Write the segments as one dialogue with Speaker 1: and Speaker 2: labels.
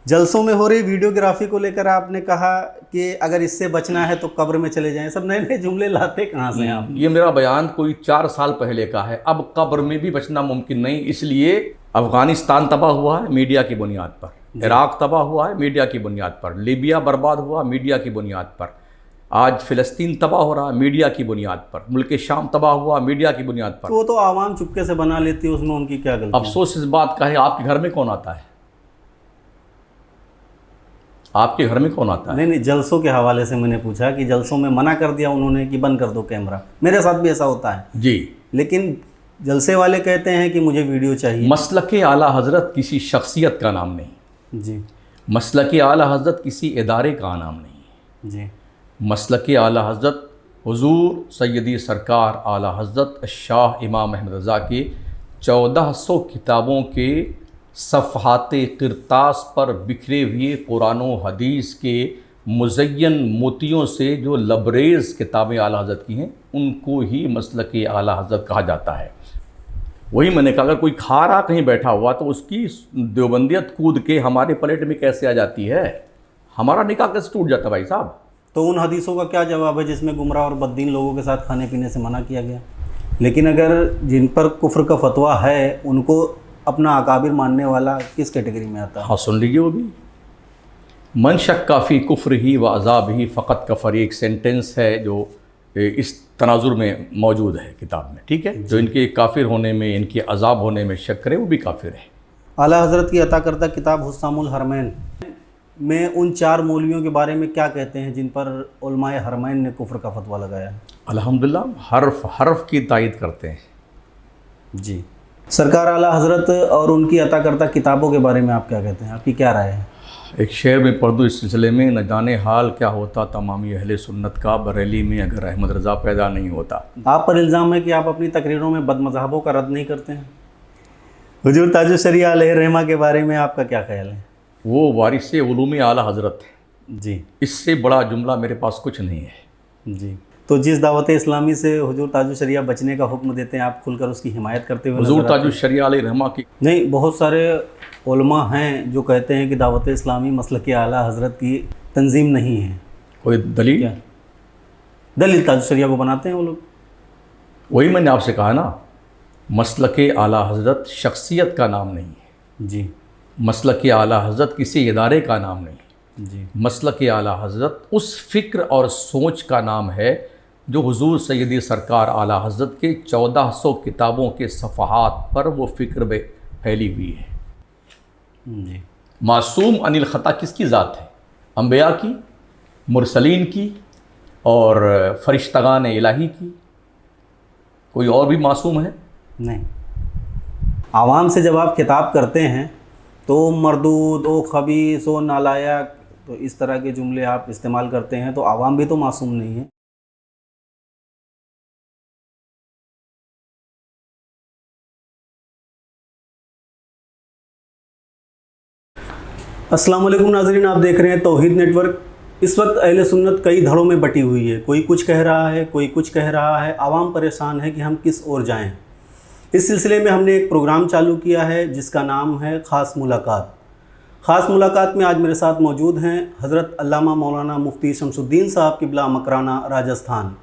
Speaker 1: जलसों में हो रही वीडियोग्राफी को लेकर आपने कहा कि अगर इससे बचना है तो कब्र में चले जाएं। सब नए नए जुमले लाते कहाँ से हैं आप?
Speaker 2: ये मेरा बयान कोई 4 साल पहले का है। अब कब्र में भी बचना मुमकिन नहीं, इसलिए अफगानिस्तान तबाह हुआ है मीडिया की बुनियाद पर, इराक तबाह हुआ है मीडिया की बुनियाद पर, लीबिया बर्बाद हुआ मीडिया की बुनियाद पर, आज फ़िलिस्तीन तबाह हो रहा है मीडिया की बुनियाद पर, मुल्क शाम तबाह हुआ मीडिया की बुनियाद पर।
Speaker 1: तो वो तो आवाम चुपके से बना लेती है, उसमें उनकी क्या गलती?
Speaker 2: अफसोस इस बात का है, आपके घर में कौन आता है? आपके घर में कौन आता है?
Speaker 1: नहीं, जलसों के हवाले से मैंने पूछा कि जलसों में मना कर दिया उन्होंने कि बंद कर दो कैमरा। मेरे साथ भी ऐसा होता है
Speaker 2: जी,
Speaker 1: लेकिन जलसे वाले कहते हैं कि मुझे वीडियो चाहिए।
Speaker 2: मसलक आला हज़रत किसी शख्सियत का नाम नहीं
Speaker 1: जी
Speaker 2: मसलक आला हज़रत किसी इदारे का नाम नहीं।
Speaker 1: जी
Speaker 2: मसलक आला हज़रत हुज़ूर सैयदी सरकार आला हज़रत शाह इमाम अहमद रज़ा के 1400 किताबों के सफ़हाते किरतास पर बिखरे हुए कुरान व हदीस के मुज़य्यन मोतियों से जो लबरेज़ किताबें आला हज़रत की हैं, उनको ही मसलक आला हज़रत कहा जाता है। वही मैंने कहा, अगर कोई खा रहा कहीं बैठा हुआ तो उसकी देवबंदियत कूद के हमारे प्लेट में कैसे आ जाती है? हमारा निकाह कैसे टूट जाता है भाई साहब?
Speaker 1: तो उन हदीसों का क्या जवाब है जिसमें गुमराह और बद्दीन लोगों के साथ खाने पीने से मना किया गया? लेकिन अगर जिन पर कुफ्र का फतवा है उनको अपना अकाबिर मानने वाला किस कैटेगरी में आता है?
Speaker 2: हाँ, सुन लीजिए, वो भी मन शक काफ़ी कुफ्र ही व अज़ाब ही फ़कत कफ़र, एक सेंटेंस है जो इस तनाजुर में मौजूद है किताब में, ठीक है। जो इनके काफिर होने में, इनके अज़ाब होने में शक करे वो भी काफिर है।
Speaker 1: आला हज़रत की अता करता किताब हुस्सामुल हरमैन में उन 4 मौलवियों के बारे में क्या कहते हैं जिन पर उलमाए हरमैन ने कुफ्र का फतवा लगाया है?
Speaker 2: अल्हम्दुलिल्लाह हर्फ हर्फ की तायद करते हैं।
Speaker 1: जी, सरकार आला हज़रत और उनकी अता करता किताबों के बारे में आप क्या कहते हैं? आपकी क्या राय है?
Speaker 2: एक शेर में पढ़ दूँ इस सिलसिले में, न जाने हाल क्या होता तमामी अहले सुन्नत का, बरेली में अगर अहमद रज़ा पैदा नहीं होता।
Speaker 1: आप पर इल्ज़ाम है कि आप अपनी तकरीरों में बदमज़हबों का रद्द नहीं करते हैं। हुजूर ताजुल शरिया अलैहिर्रहमा के बारे में आपका क्या ख्याल है?
Speaker 2: वो वारिस उलूम आला हज़रत है
Speaker 1: जी,
Speaker 2: इससे बड़ा जुमला मेरे पास कुछ नहीं है।
Speaker 1: जी। तो जिस दावत इस्लामी से हुजूर ताजुल शरिया बचने का हुक्म देते हैं, आप खुलकर उसकी हिमायत करते हुए
Speaker 2: हुजूर
Speaker 1: नज़र आते
Speaker 2: ताजुल
Speaker 1: हैं?
Speaker 2: शरिया अलैहिर्रहमा की
Speaker 1: नहीं, बहुत सारे उलमा हैं जो कहते हैं कि दावत इस्लामी मसलक आला हज़रत की तंजीम नहीं है।
Speaker 2: कोई दलील?
Speaker 1: क्या दलील? ताजुल शरिया को बनाते हैं वो लोग।
Speaker 2: वही मैंने आपसे कहा ना, मसलक आला हज़रत शख्सियत का नाम नहीं है।
Speaker 1: जी
Speaker 2: मसलक आला हज़रत किसी इदारे का नाम नहीं है।
Speaker 1: जी
Speaker 2: मसलक आला हज़रत उस फ़िक्र और सोच का नाम है जो हुज़ूर सैयदी सरकार आला हज़रत के 1400 किताबों के सफ़हात पर वो फ़िक्र में फैली हुई है।
Speaker 1: जी
Speaker 2: मासूम अनिल ख़ता किसकी ज़ात है? अम्बिया की, मुरसलीन की और फ़रिश्तगान इलाही की। कोई और भी मासूम है?
Speaker 1: नहीं। आवाम से जब आप खिताब करते हैं तो मरदूद, ओ खबीस, ओ नालायक, तो इस तरह के जुमले आप इस्तेमाल करते हैं, तो आवाम भी तो मासूम नहीं है। अस्सलाम वालेकुम नाज़रीन, आप देख रहे हैं तौहीद नेटवर्क। इस वक्त अहले सुन्नत कई धड़ों में बटी हुई है। कोई कुछ कह रहा है, कोई कुछ कह रहा है। आवाम परेशान है कि हम किस ओर जाएं। इस सिलसिले में हमने एक प्रोग्राम चालू किया है जिसका नाम है ख़ास मुलाकात। ख़ास मुलाकात में आज मेरे साथ मौजूद हैं हज़रत अल्लामा मौलाना मुफ्ती शमसुद्दीन साहब क़िबला मकराना राजस्थान।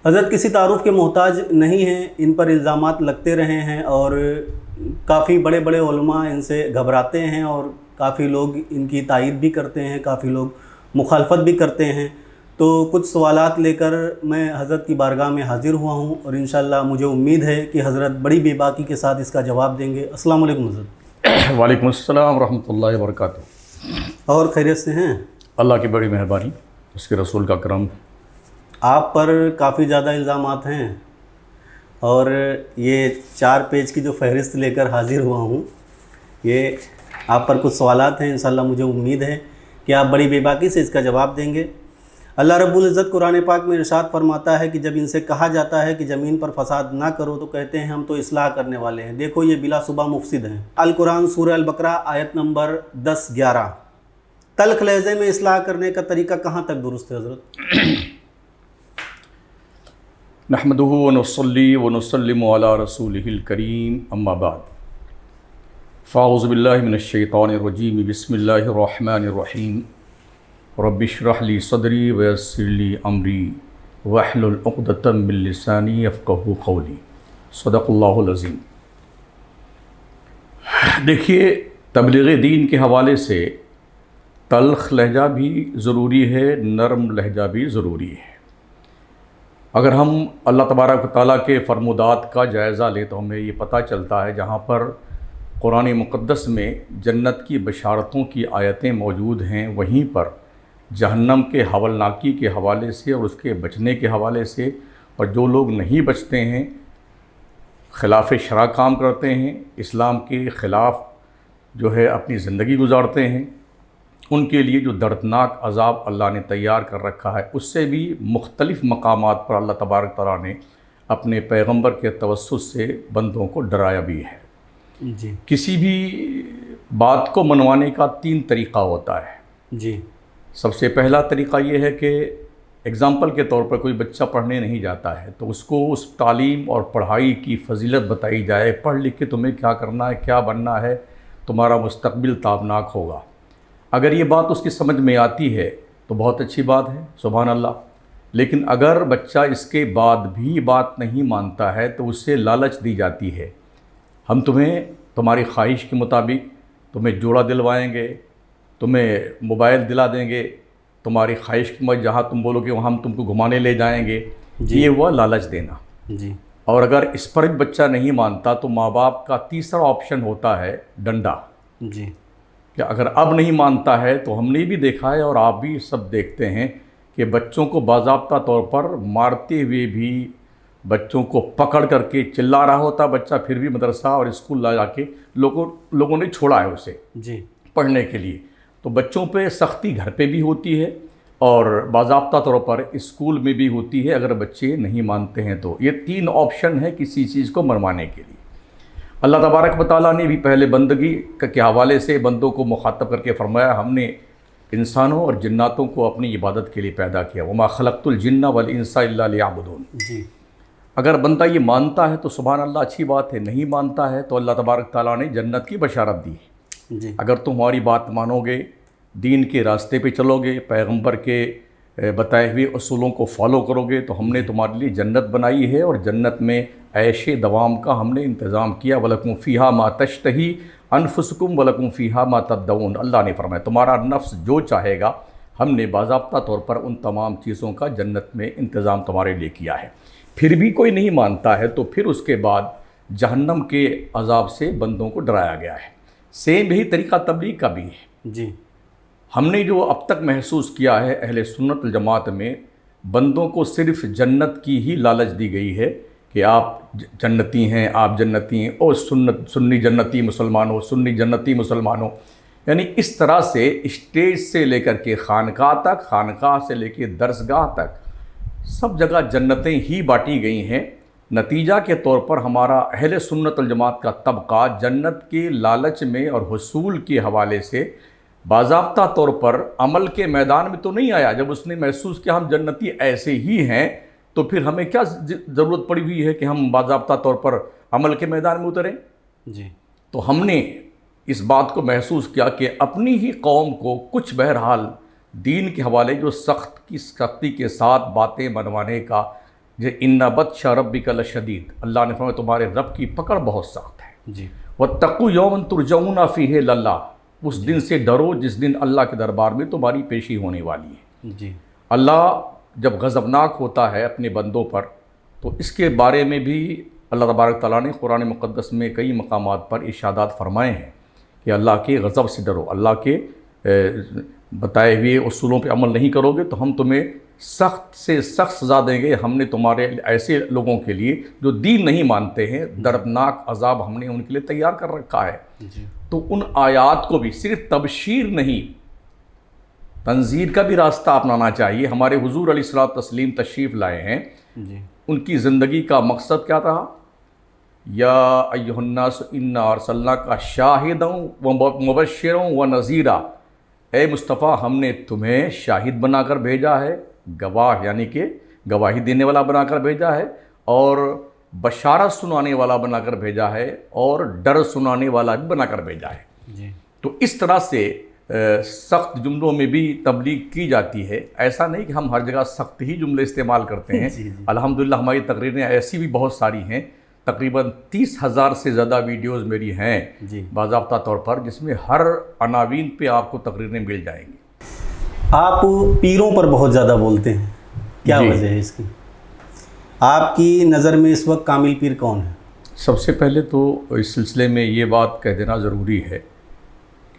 Speaker 1: हज़रत किसी तारुफ़ के मोहताज नहीं हैं, इन पर इल्ज़ामात लगते रहे हैं और काफ़ी बड़े बड़े उलमा इनसे घबराते हैं और काफ़ी लोग इनकी तायीद भी करते हैं, काफ़ी लोग मुखालफत भी करते हैं। तो कुछ सवालात लेकर मैं हज़रत की बारगाह में हाज़िर हुआ हूँ और इंशाअल्लाह मुझे उम्मीद है कि हज़रत बड़ी बेबाकी के साथ इसका जवाब देंगे। अस्सलाम वालेकुम हज़रत।
Speaker 2: वालेकुम अस्सलाम रहमतुल्लाहि व बरकातुहू।
Speaker 1: और खैरियत से हैं?
Speaker 2: अल्लाह की बड़ी मेहरबानी, उसके रसूल का करम।
Speaker 1: आप पर काफ़ी ज़्यादा इल्ज़ामात हैं और ये 4 पेज की जो फ़हरिस्त लेकर हाज़िर हुआ हूँ, ये आप पर कुछ सवालात हैं। इंशाअल्लाह मुझे उम्मीद है कि आप बड़ी बेबाकी से इसका जवाब देंगे। अल्लाह रब्बुल इज़्ज़त कुरान पाक में इरशाद फरमाता है कि जब इनसे कहा जाता है कि ज़मीन पर फसाद ना करो तो कहते हैं हम तो इस्लाह करने वाले हैं। देखो ये बिलाशुबा मुफसिद हैं। अल कुरान सूरह अल बकरा आयत नंबर 10-11। तल्ख लहज़े में इस्लाह करने का तरीका कहाँ तक दुरुस्त है हज़रत?
Speaker 2: नहमदुहु व नुसल्ली व नुसल्लिमु अला रसूलिहिल करीम, अम्मा बाद। फ़ाउज़ुबिल्लाहि मिनश्शैतानिर्रजीम बिस्मिल्लाहिर्रहमानिर्रहीम रब्बिश्रह ली सदरी वयस्सिर ली अमरी वहलुल उक़दतम मिन लिसानी यफ़क़हू क़ौली। सदक़ल्लाहुल अज़ीम। देखिए, तबलीग़ दीन के हवाले से तल्ख़ लहजा भी ज़रूरी है, नरम लहजा भी ज़रूरी है। अगर हम अल्लाह तबारक व तआला के फ़रमुदात का जायज़ा लें तो हमें ये पता चलता है, जहाँ पर कुरान मुक़द्दस में जन्नत की बशारतों की आयतें मौजूद हैं, वहीं पर जहन्नम के हवलनाकी के हवाले से और उसके बचने के हवाले से, और जो लोग नहीं बचते हैं, ख़िलाफ़ शरअ काम करते हैं, इस्लाम के ख़िलाफ़ जो है अपनी ज़िंदगी गुजारते हैं, उनके लिए जो दर्दनाक अज़ाब अल्लाह ने तैयार कर रखा है, उससे भी मुख्तलिफ़ मकामात पर अल्लाह तबारक तआला ने अपने पैगम्बर के तवस्सुत से बंदों को डराया भी है।
Speaker 1: जी
Speaker 2: किसी भी बात को मनवाने का 3 तरीक़ा होता है।
Speaker 1: जी।
Speaker 2: सबसे पहला तरीक़ा ये है कि एग्ज़ाम्पल के तौर पर कोई बच्चा पढ़ने नहीं जाता है तो उसको उस तालीम और पढ़ाई की फ़जीलत बताई जाए, पढ़ लिख के तुम्हें क्या करना है, क्या बनना है, तुम्हारा मुस्तक़बिल ताबनाक होगा। अगर ये बात उसकी समझ में आती है तो बहुत अच्छी बात है, सुभान अल्लाह। लेकिन अगर बच्चा इसके बाद भी बात नहीं मानता है तो उससे लालच दी जाती है, हम तुम्हें तुम्हारी ख्वाहिश के मुताबिक तुम्हें जोड़ा दिलवाएंगे, तुम्हें मोबाइल दिला देंगे, तुम्हारी ख्वाहिश की मत जहाँ तुम बोलोगे वहाँ हम तुमको घुमाने ले जाएंगे। ये हुआ लालच देना।
Speaker 1: जी
Speaker 2: और अगर इस पर भी बच्चा नहीं मानता तो माँ बाप का तीसरा ऑप्शन होता है डंडा।
Speaker 1: जी
Speaker 2: कि अगर अब नहीं मानता है तो हमने भी देखा है और आप भी सब देखते हैं कि बच्चों को बाज़ाब्ता तौर पर मारते हुए भी, बच्चों को पकड़ करके चिल्ला रहा होता बच्चा, फिर भी मदरसा और स्कूल ला जाके लोगों ने छोड़ा है उसे
Speaker 1: जी
Speaker 2: पढ़ने के लिए। तो बच्चों पे सख्ती घर पे भी होती है और बाज़ाब्ता तौर पर स्कूल में भी होती है अगर बच्चे नहीं मानते हैं तो। ये 3 ऑप्शन है किसी चीज़ को मनवाने के लिए। अल्लाह तबारक व तआला ने भी पहले बंदगी के हवाले से बंदों को मुखातब करके फ़रमाया, हमने इंसानों और जिन्नातों को अपनी इबादत के लिए पैदा किया, वमा खलक़तुल जिन्ना वल इंसा इल्ला लियअबुदून।
Speaker 1: जी।
Speaker 2: अगर बंदा ये मानता है तो सुभान अल्लाह, अच्छी बात है। नहीं मानता है तो अल्लाह तबारक तआला ने जन्नत की बशारत दी है।
Speaker 1: जी
Speaker 2: अगर तुम हमारी बात मानोगे, दीन के रास्ते पे चलोगे, पैगंबर के बताए हुए उसूलों को फॉलो करोगे तो हमने तुम्हारे लिए जन्नत बनाई है और जन्नत में ऐशे दवाम का हमने इंतज़ाम किया। वलकुम फ़ीहा मा तश्तही अनफुसकुम वलकुम फ़ीहा मा तद्दऊन। अल्लाह ने फरमाया तुम्हारा नफ्स जो चाहेगा हमने बाज़ाब्ता तौर पर उन तमाम चीज़ों का जन्नत में इंतज़ाम तुम्हारे लिए किया है। फिर भी कोई नहीं मानता है तो फिर उसके बाद जहन्नम के अज़ाब से बंदों को डराया गया है। सेम यही तरीक़ा तबलीग का भी है।
Speaker 1: जी।
Speaker 2: हमने जो अब तक महसूस किया है अहले सुन्नत वल जमात में, बंदों को सिर्फ़ जन्नत की ही लालच दी गई है कि आप जन्नती हैं, आप जन्नती हैं, और सुन्नी जन्नती मुसलमान हो, सुन्नी जन्नती मुसलमान हो। यानी इस तरह से स्टेज से लेकर के खानकाह तक, खानकाह से लेकर दरसगाह तक सब जगह जन्नतें ही बांटी गई हैं। नतीजा के तौर पर हमारा अहले सुन्नत वल जमात का तबका जन्नत के लालच में और हुसूल के हवाले से बाज़ाब्ता तौर पर अमल के मैदान में तो नहीं आया। जब उसने महसूस किया हम जन्नती ऐसे ही हैं तो फिर हमें क्या ज़रूरत पड़ी हुई है कि हम बाज़ाब्ता तौर पर अमल के मैदान में उतरें।
Speaker 1: जी।
Speaker 2: तो हमने इस बात को महसूस किया कि अपनी ही कौम को कुछ बहरहाल दीन के हवाले जो सख्ती के साथ बातें मनवाने का, जो इन्ना बत्शा रब्बिका लशदीद, अल्लाह ने फरमाया तुम्हारे रब की पकड़ बहुत सख्त है।
Speaker 1: जी।
Speaker 2: वत्तक़ू यौमन तुरजऊना फ़ीहि इलल्लाह, उस दिन से डरो जिस दिन अल्लाह के दरबार में तुम्हारी पेशी होने वाली है।
Speaker 1: जी।
Speaker 2: अल्लाह जब गज़बनाक होता है अपने बंदों पर तो इसके बारे में भी अल्लाह तबारक तआला ने कुरान मुक़द्दस में कई मकामात पर इरशादात फरमाए हैं कि अल्लाह के गज़ब से डरो, अल्लाह के बताए हुए उसूलों पे अमल नहीं करोगे तो हम तुम्हें सख्त से सख्त सज़ा देंगे। हमने तुम्हारे ऐसे लोगों के लिए जो दीन नहीं मानते हैं दर्दनाक अज़ाब हमने उनके लिए तैयार कर रखा है।
Speaker 1: जी।
Speaker 2: तो उन आयात को भी सिर्फ तबशीर नहीं, तंज़ीर का भी रास्ता अपनाना चाहिए। हमारे हुज़ूर अलैहिस्सलातु तस्लीम तशरीफ़ लाए हैं।
Speaker 1: जी।
Speaker 2: उनकी ज़िंदगी का मकसद क्या था? या अय्युहन्नास इन्ना अर्सलनाका शाहिदन व मुबश्शिरन व नज़ीरा, ए मुस्तफ़ा हमने तुम्हें शाहिद बनाकर भेजा है, गवाह यानी कि गवाही देने वाला बनाकर भेजा है, और बशारत सुनाने वाला बनाकर भेजा है और डर सुनाने वाला भी बनाकर भेजा है।
Speaker 1: जी।
Speaker 2: तो इस तरह से सख्त जुमलों में भी तबलीग की जाती है। ऐसा नहीं कि हम हर जगह सख्त ही जुमले इस्तेमाल करते हैं।
Speaker 1: जी, जी।
Speaker 2: अल्हम्दुलिल्लाह हमारी तकरीरें ऐसी भी बहुत सारी हैं, तकरीबन 30,000 से ज़्यादा वीडियोज़ मेरी हैं
Speaker 1: जी।
Speaker 2: बाज़ाब्ता तौर पर, जिसमें हर अनावीन पे आपको तकरीरें मिल जाएंगी।
Speaker 1: आप पीरों पर बहुत ज़्यादा बोलते हैं, क्या
Speaker 2: जी।
Speaker 1: वजह है इसकी? आपकी नज़र में इस वक्त कामिल पीर कौन है?
Speaker 2: सबसे पहले तो इस सिलसिले में ये बात कह देना ज़रूरी है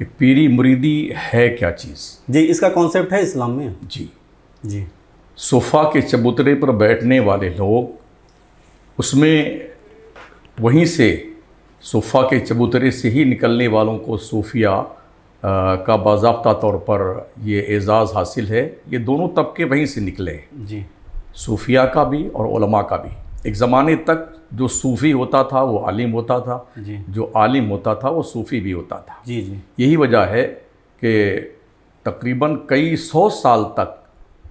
Speaker 2: कि पीरी मुरीदी है क्या चीज़।
Speaker 1: जी, इसका कॉन्सेप्ट है इस्लाम में।
Speaker 2: जी।
Speaker 1: जी।
Speaker 2: सोफ़ा के चबूतरे पर बैठने वाले लोग, उसमें वहीं से सोफ़ा के चबूतरे से ही निकलने वालों को सूफिया का बाज़ाब्ता तौर पर ये एज़ाज़ हासिल है। ये दोनों तबके वहीं से निकले हैं,
Speaker 1: जी।
Speaker 2: सूफिया का भी और उलमा का भी। एक ज़माने तक जो सूफ़ी होता था वो आलिम होता था,
Speaker 1: जी।
Speaker 2: जो आलिम होता था वो सूफ़ी भी होता था।
Speaker 1: जी। जी।
Speaker 2: यही वजह है कि तकरीबन कई 100 साल तक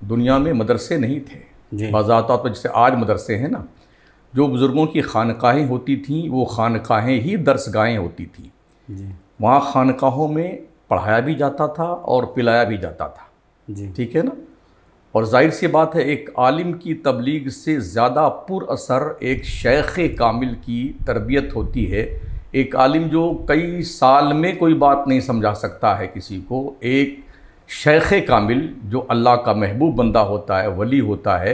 Speaker 2: दुनिया में मदरसे नहीं थे।
Speaker 1: जी।
Speaker 2: बाज़ाब्ता तो जैसे आज मदरसे हैं ना, जो बुज़ुर्गों की खानकाहें होती थीं वो खानकाहें ही दरसगाहें होती थीं।
Speaker 1: जी।
Speaker 2: वहाँ खानकाहों में पढ़ाया भी जाता था और पिलाया भी जाता था।
Speaker 1: जी।
Speaker 2: ठीक है ना। और जाहिर सी बात है, एक आलिम की तबलीग से ज़्यादा पुरअसर एक शेख कामिल की तरबियत होती है। एक आलिम जो कई साल में कोई बात नहीं समझा सकता है किसी को, एक शेख कामिल जो अल्लाह का महबूब बंदा होता है, वली होता है,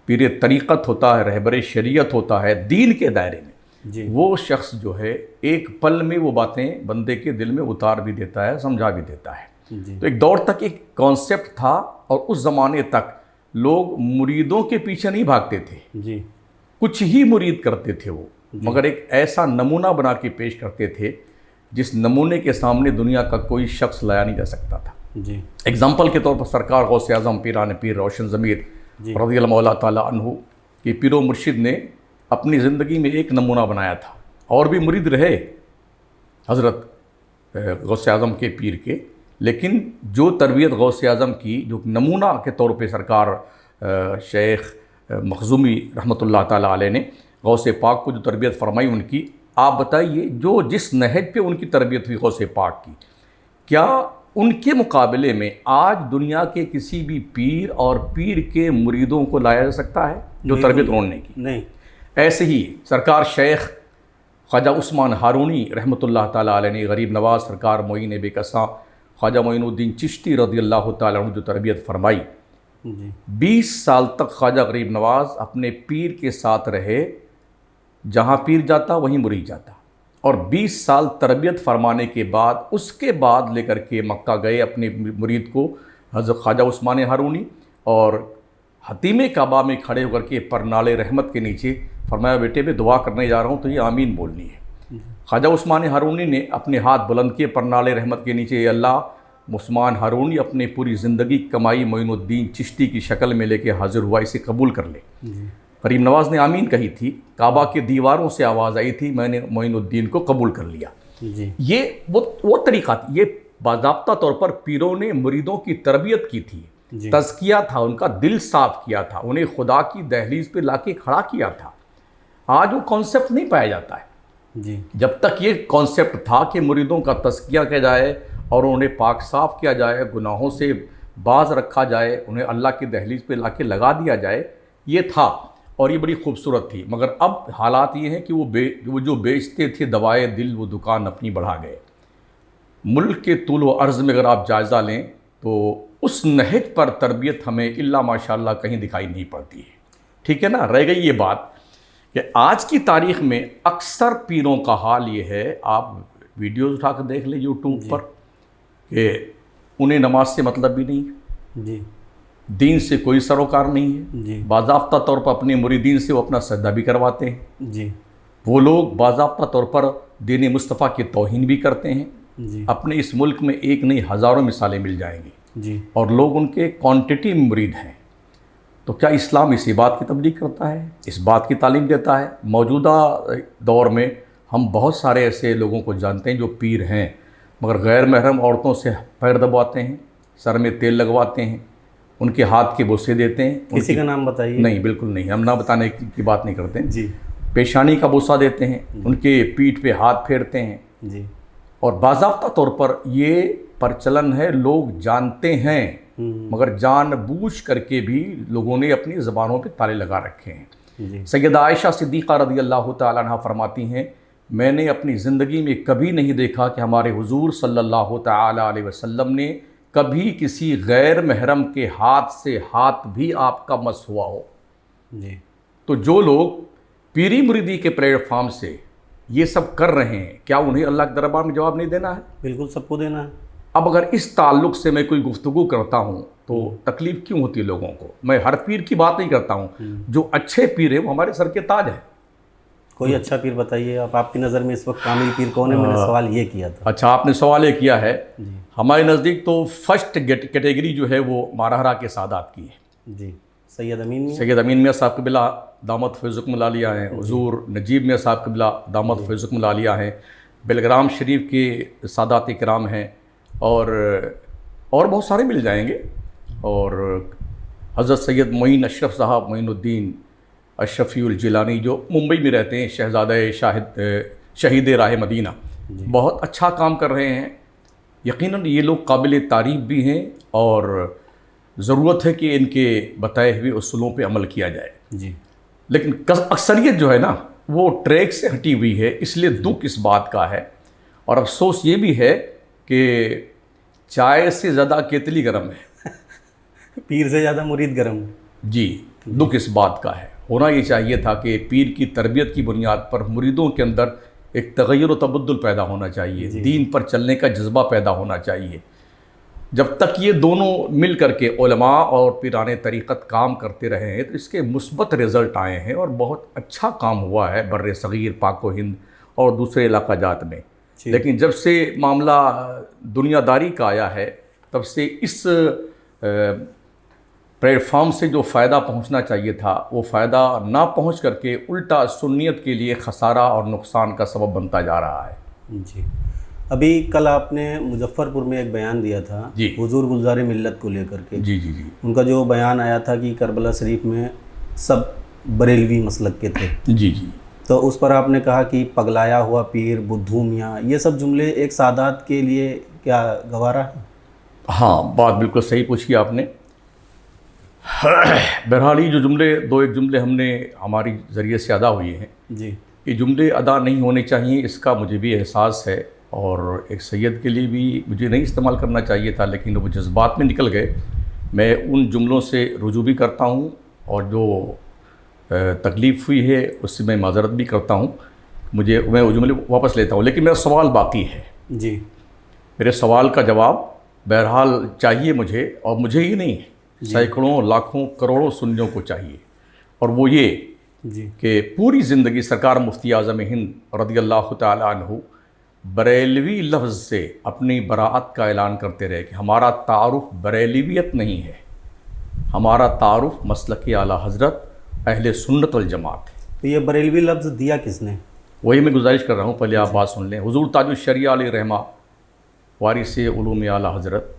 Speaker 2: पीर तरीक़त होता है, रहबर शरीयत होता है दीन के दायरे में,
Speaker 1: जी।
Speaker 2: वो शख्स जो है एक पल में वो बातें बंदे के दिल में उतार भी देता है, समझा भी देता है।
Speaker 1: जी।
Speaker 2: तो एक दौर तक एक कॉन्सेप्ट था और उस ज़माने तक लोग मुरीदों के पीछे नहीं भागते थे।
Speaker 1: जी।
Speaker 2: कुछ ही मुरीद करते थे वो, मगर एक ऐसा नमूना बना के पेश करते थे जिस नमूने के सामने दुनिया का कोई शख्स लाया नहीं जा सकता था।
Speaker 1: जी।
Speaker 2: एग्जाम्पल के तौर पर सरकार गौसे आज़म पीरान पीर रोशन ज़मीर रज़ियल्लाहु मौला ताला अन्हु कि पीरो मुर्शिद ने अपनी ज़िंदगी में एक नमूना बनाया था। और भी मुरीद रहे हज़रत गौसे आज़म के पीर के, लेकिन जो तरबियत गौसे आज़म की जो नमूना के तौर पे सरकार शेख मखज़ूमी रहमतुल्लाह ताला अलैह ने गौसे पाक को जो तरबियत फरमाई उनकी, आप बताइए जो जिस नहज पे उनकी तरबियत हुई गौसे पाक की, क्या उनके मुकाबले में आज दुनिया के किसी भी पीर और पीर के मुरीदों को लाया जा सकता है जो तरबियत उन्होंने की?
Speaker 1: नहीं।
Speaker 2: ऐसे ही सरकार शेख ख्वाजा उस्मान हारूनी रहमतुल्लाह ताला अलैह ने गरीब नवाज सरकार मोइन बेकसा ख्वाजा मोइनुद्दीन चिश्ती रज़ियल्लाहु ताला अन्हु जो तरबियत फरमाई, 20 साल तक ख्वाजा गरीब नवाज अपने पीर के साथ रहे, जहाँ पीर जाता वहीं मुरीद जाता। और 20 साल तरबियत फरमाने के बाद उसके बाद लेकर के मक्का गए अपने मुरीद को हज़रत ख्वाजा उस्मान हारूनी, और हतीम काबा में खड़े होकर के परनाले रहमत के नीचे फरमाया, बेटे मैं दुआ करने जा रहा हूँ तो ये आमीन बोलनी है। ख्वाजा उस्मान हारूनी ने अपने हाथ बुलंद किए परनाले रहमत के नीचे, अल्लाह उस्मान हारूनी अपने पूरी ज़िंदगी कमाई मोइनुद्दीन चिश्ती की शक्ल में लेके हाजिर हुआ, इसे कबूल कर ले। गरीब नवाज ने आमीन कही थी, काबा के दीवारों से आवाज़ आई थी, मैंने मोइनुद्दीन को कबूल कर लिया।
Speaker 1: जी।
Speaker 2: ये वो तरीक़ा था, ये बाज़ाब्ता तौर पर पीरों ने मुरीदों की तरबियत की थी, तज़किया था, उनका दिल साफ़ किया था, उन्हें खुदा की दहलीज पे लाके खड़ा किया था। आज वो कॉन्सेप्ट नहीं पाया जाता है।
Speaker 1: जी।
Speaker 2: जब तक ये कॉन्सेप्ट था कि मुरीदों का तज़किया किया जाए और उन्हें पाक साफ़ किया जाए, गुनाहों से बाज रखा जाए, उन्हें अल्लाह की दहलीज पे लाके लगा दिया जाए, ये था और ये बड़ी खूबसूरत थी। मगर अब हालात ये हैं कि वो जो बेचते थे दवाए दिल, वो दुकान अपनी बढ़ा गए। मुल्क के तूल व अर्ज़ में अगर आप जायज़ा लें तो उस नहज पर तरबियत हमें इल्ला माशाअल्लाह कहीं दिखाई नहीं पड़ती है। ठीक है ना। रह गई ये बात कि आज की तारीख़ में अक्सर पीरों का हाल ये है, आप वीडियोज़ उठा कर देख लें यूट्यूब पर, कि उन्हें नमाज से मतलब भी नहीं है,
Speaker 1: जी।
Speaker 2: दीन से कोई सरोकार नहीं है।
Speaker 1: जी।
Speaker 2: बाज़ाब्ता तौर पर अपने मुरीदीन से वो अपना सजदा भी करवाते हैं।
Speaker 1: जी।
Speaker 2: वो लोग बाज़ाब्ता तौर पर दीन मुस्तफ़ा की तौहीन भी करते हैं।
Speaker 1: जी।
Speaker 2: अपने इस मुल्क में एक नहीं हज़ारों मिसालें मिल जाएंगी।
Speaker 1: जी।
Speaker 2: और लोग उनके क्वांटिटी में मुरीद हैं। तो क्या इस्लाम इसी बात की तबलीग करता है, इस बात की तालीम देता है? मौजूदा दौर में हम बहुत सारे ऐसे लोगों को जानते हैं जो पीर हैं, मगर गैर महरम औरतों से पैर दबाते हैं, सर में तेल लगवाते हैं, उनके हाथ के बोसे देते हैं।
Speaker 1: किसी का नाम बताइए।
Speaker 2: नहीं, बिल्कुल नहीं, हम ना बताने की बात नहीं करते हैं।
Speaker 1: जी।
Speaker 2: पेशानी का बोसा देते हैं, उनके पीठ पे हाथ फेरते हैं
Speaker 1: जी।
Speaker 2: और बाज़ाब्ता तौर पर ये प्रचलन है, लोग जानते हैं मगर जानबूझ करके भी लोगों ने अपनी ज़बानों पे ताले लगा रखे हैं।
Speaker 1: जी।
Speaker 2: सैयदा आयशा सिद्दीक़ा रज़ी अल्लाह तआला अन्हा फरमाती हैं, मैंने अपनी ज़िंदगी में कभी नहीं देखा कि हमारे हुज़ूर सल्लल्लाहु तआला अलैहि वसल्लम ने कभी किसी गैर महरम के हाथ से हाथ भी आपका मस हुआ हो।
Speaker 1: जी।
Speaker 2: तो जो लोग पीरी मुरीदी के प्लेटफॉर्म से ये सब कर रहे हैं, क्या उन्हें अल्लाह के दरबार में जवाब नहीं देना है?
Speaker 1: बिल्कुल, सबको देना है।
Speaker 2: अब अगर इस ताल्लुक़ से मैं कोई गुफ्तगू करता हूँ तो तकलीफ़ क्यों होती है लोगों को? मैं हर पीर की बात नहीं करता हूँ, जो अच्छे पीर हैं वो हमारे सर के ताज है।
Speaker 1: कोई अच्छा पीर बताइए आप, आपकी नज़र में इस वक्त कामिल पीर कौन है? मैंने सवाल ये किया था।
Speaker 2: अच्छा, आपने सवाल ये किया है।
Speaker 1: जी।
Speaker 2: हमारे नज़दीक तो फर्स्ट कैटेगरी जो है वो मारहरा के सादात की है।
Speaker 1: जी। सैयद अमीन मियां।
Speaker 2: सैयद अमीन मियां साहब कबिला दामद फैज़ुकुम लालिया हैं, हुज़ूर नजीब मियां साहब कबिला दामद फैज़ुकुम लालिया हैं, बेलग्राम शरीफ के सादात किराम हैं और बहुत सारे मिल जाएंगे। और हज़रत सैयद मोइन अशरफ साहब मोइनुद्दीन अशरफीउल जिलानी जो मुंबई में रहते हैं, शहज़ादा शहीद राह मदीना, बहुत अच्छा काम कर रहे हैं। यकीनन ये लोग काबिल तारीफ़ भी हैं और ज़रूरत है कि इनके बताए हुए उसूलों पे अमल किया जाए।
Speaker 1: जी।
Speaker 2: लेकिन अक्सरियत जो है ना वो ट्रैक से हटी हुई है, इसलिए दुख इस बात का है। और अफसोस ये भी है कि चाय से ज़्यादा केतली गर्म है,
Speaker 1: पीर से ज़्यादा मुरीद गर्म।
Speaker 2: जी, दुख इस बात का है। होना ये चाहिए था कि पीर की तरबियत की बुनियाद पर मुरीदों के अंदर एक तगय्युर व तबद्दुल पैदा होना चाहिए, दीन पर चलने का जज्बा पैदा होना चाहिए। जब तक ये दोनों मिल करके उलमा और पीराने तरीक़त काम करते रहे हैं तो इसके मुस्बत रिज़ल्ट आए हैं और बहुत अच्छा काम हुआ है बर्र सग़ीर, पाक व हिंद और दूसरे इलाका जात में। लेकिन जब से मामला दुनियादारी का आया है तब से इस प्लेटफॉर्म से जो फ़ायदा पहुंचना चाहिए था वो फ़ायदा ना पहुंच करके उल्टा सुन्नियत के लिए खसारा और नुकसान का सबब बनता जा रहा है।
Speaker 1: जी। अभी कल आपने मुजफ्फ़रपुर में एक बयान दिया था
Speaker 2: जी,
Speaker 1: हुजूर गुलज़ार मिल्लत को लेकर के।
Speaker 2: जी जी जी।
Speaker 1: उनका जो बयान आया था कि करबला शरीफ में सब बरेलवी मसलक के थे।
Speaker 2: जी जी।
Speaker 1: तो उस पर आपने कहा कि पगलाया हुआ पीर, बुद्धू मियाँ, ये सब जुमले एक सादात के लिए क्या गवारा है?
Speaker 2: हाँ, बात बिल्कुल सही पूछी आपने। बहरहाल ये जो जुमले दो एक जुमले हमने हमारी ज़रिए से अदा हुए हैं,
Speaker 1: जी,
Speaker 2: ये जुमले अदा नहीं होने चाहिए, इसका मुझे भी एहसास है और एक सैयद के लिए भी मुझे नहीं इस्तेमाल करना चाहिए था, लेकिन वो जज्बात में निकल गए। मैं उन जुमलों से रुजू भी करता हूँ और जो तकलीफ़ हुई है उससे मैं माज़रत भी करता हूँ। मैं वो जुमले वापस लेता हूँ, लेकिन मेरा सवाल बाकी है।
Speaker 1: जी।
Speaker 2: मेरे सवाल का जवाब बहरहाल चाहिए मुझे, और मुझे ही नहीं, सैकड़ों लाखों करोड़ों सुन्नियों को चाहिए। और वो ये
Speaker 1: जी
Speaker 2: कि पूरी ज़िंदगी सरकार मुफ्ती आज़म हिंद रज़ियल्लाहु तआला अन्हु बरेलवी लफ्ज़ से अपनी बराअत का ऐलान करते रहे कि हमारा तारुफ बरेलवियत नहीं है, हमारा तारुफ मसलक आला हज़रत अहले सुन्नत वल जमात है।
Speaker 1: तो ये बरेलवी लफ्ज़ दिया किसने?
Speaker 2: वही मैं गुजारिश कर रहा हूँ, पहले आप बात सुन लें। हुज़ूर ताजुश शरिया अलैहि रहमा वारिस उलूम आला हज़रत,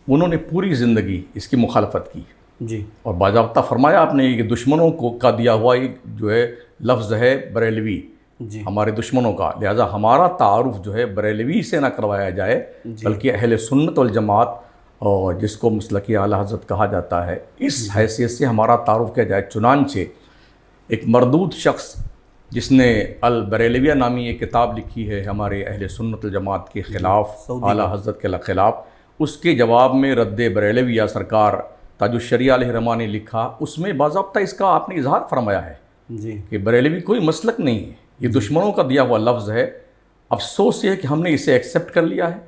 Speaker 2: उन्होंने पूरी ज़िंदगी इसकी मुखालफत की
Speaker 1: जी,
Speaker 2: और बाज़ाब्ता फरमाया आपने कि दुश्मनों को का दिया हुआ एक जो है लफ्ज़ है बरेलवी,
Speaker 1: जी,
Speaker 2: हमारे दुश्मनों का, लिहाजा हमारा तारुफ जो है बरेलवी से ना करवाया जाए बल्कि अहले सुन्नत वल जमात और जिसको मसलक आला हज़रत कहा जाता है, इस हैसियत से हमारा तारुफ किया जाए। चुनांचे एक मरदूद शख्स जिसने अल बरेलविया नामी एक किताब लिखी है हमारे अहले सुन्नत वल जमात के ख़िलाफ़, आला हज़रत के ख़िलाफ़, उसके जवाब में रद्द बरेलविया सरकार ताजुश शरिया अलैहि रहमा ने लिखा, उसमें बाज़ाब्ता इसका आपने इजहार फरमाया है
Speaker 1: जी,
Speaker 2: कि बरेलवी कोई मसलक नहीं है, ये दुश्मनों का दिया हुआ लफ्ज़ है। अफसोस ये है कि हमने इसे एक्सेप्ट कर लिया है।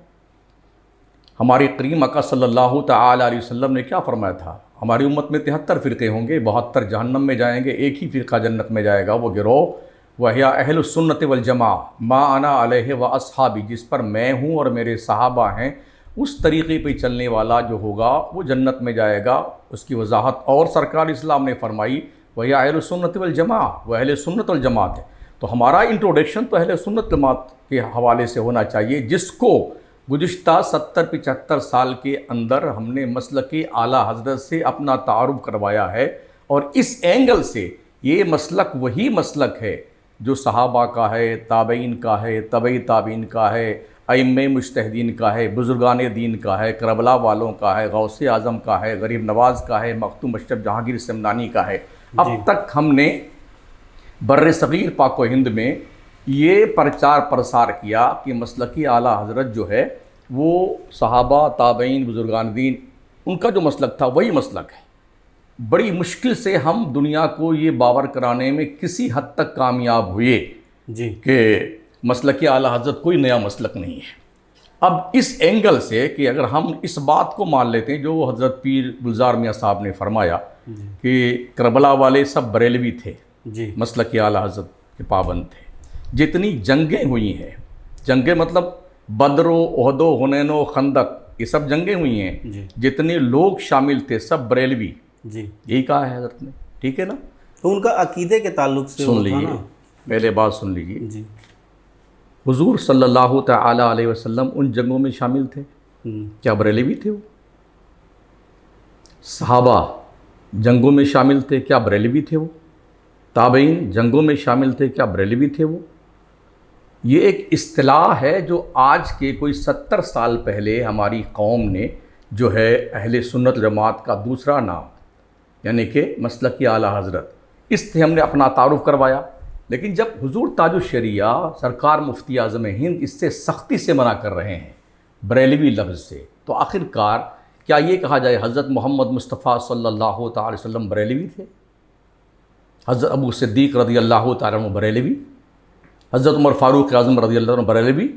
Speaker 2: हमारे करीम आका सल्लल्लाहु तआला अलैहि वसल्लम ने क्या फरमाया था, हमारी उम्मत में 73 फ़िरक़े होंगे, 72 जहन्नम में जाएंगे, एक ही फ़िरक़ा जन्नत में जाएगा, वो गिरोह वहिया अहलुस सुन्नत वल जमा मा अना अलैहि व अस्हाबी, जिस पर मैं हूँ और मेरे सहाबा हैं, उस तरीक़े पे चलने वाला जो होगा वो जन्नत में जाएगा। उसकी वजाहत और सरकार इस्लाम ने फरमाई वह अहलुस सुन्नत वल जमा, वह अहले सुन्नत वल जमात है। तो हमारा इंट्रोडक्शन तो अहले सुन्नत जमात के हवाले से होना चाहिए, जिसको गुज़िश्ता 70-75 साल के अंदर हमने मसलक आला हज़रत से अपना तारुफ करवाया है। और इस एंगल से ये मसलक वही मसलक है जो सहाबा का है, ताबईन का है, तबई ताबईन का है, अइम्मे मुज्तहिदीन का है, बुजुर्गान दीन का है, करबला वालों का है, गौसे आज़म का है, गरीब नवाज़ का है, मखदूम अशरफ जहांगीर समदानी का है। अब तक हमने बर्र सग़ीर पाक व हिंद में ये प्रचार प्रसार किया कि मसलकी आला हज़रत जो है वो सहाबा, ताबईन, बुजुर्गान दीन, उनका जो मसलक था वही मसलक है। बड़ी मुश्किल से हम दुनिया को ये बावर कराने में किसी हद तक कामयाब हुए
Speaker 1: जी
Speaker 2: कि मसलकी आला हज़रत कोई नया मसलक नहीं है। अब इस एंगल से कि अगर हम इस बात को मान लेते हैं जो हज़रत पीर गुलजार मियाँ साहब ने फरमाया कि करबला वाले सब बरेलवी थे,
Speaker 1: जी
Speaker 2: मसलकी आला हज़रत के पाबंद थे। जितनी जंगें हुई हैं, जंगें मतलब बदरो, ओहदो, हुनैनो, खंदक, ये सब जंगें हुई हैं,
Speaker 1: जी
Speaker 2: जितने लोग शामिल थे सब बरेलवी,
Speaker 1: जी
Speaker 2: यही कहा है हज़रत ने, ठीक है ना।
Speaker 1: तो उनका अकीदे के ताल्लुक से
Speaker 2: सुन
Speaker 1: वो था
Speaker 2: लीजिए,
Speaker 1: ना।
Speaker 2: पहले बात सुन लीजिए।
Speaker 1: जी
Speaker 2: हुजूर सल्लल्लाहु तआला अलैहि वसल्लम उन जंगों में शामिल थे, क्या बरेलवी थे वो? सहाबा जंगों में शामिल थे, क्या बरेलवी थे वो? ताबईन जंगों में शामिल थे, क्या बरेलवी थे वो? ये एक इस्तिलाह है जो आज के कोई 70 साल पहले हमारी कौम ने जो है अहले सुन्नत जमात का दूसरा नाम यानी कि मसलकी आला हज़रत, इससे हमने अपना तारुफ करवाया। लेकिन जब हुजूर ताजुश शरिया सरकार मुफ्ती आज़म हिंद इससे सख्ती से मना कर रहे हैं बरेलवी लफ्ज़ से, तो आखिरकार क्या ये कहा जाए हज़रत मोहम्मद मुस्तफ़ा सल्लल्लाहु अलैहि वसल्लम बरेलवी थे? हज़रत अबू सिद्दीक़ रज़ी अल्लाह तआला अन्हु बरेलवी? हज़रत उमर फ़ारूक आज़म रज़ी अल्लाह अन्हु बरेलवी?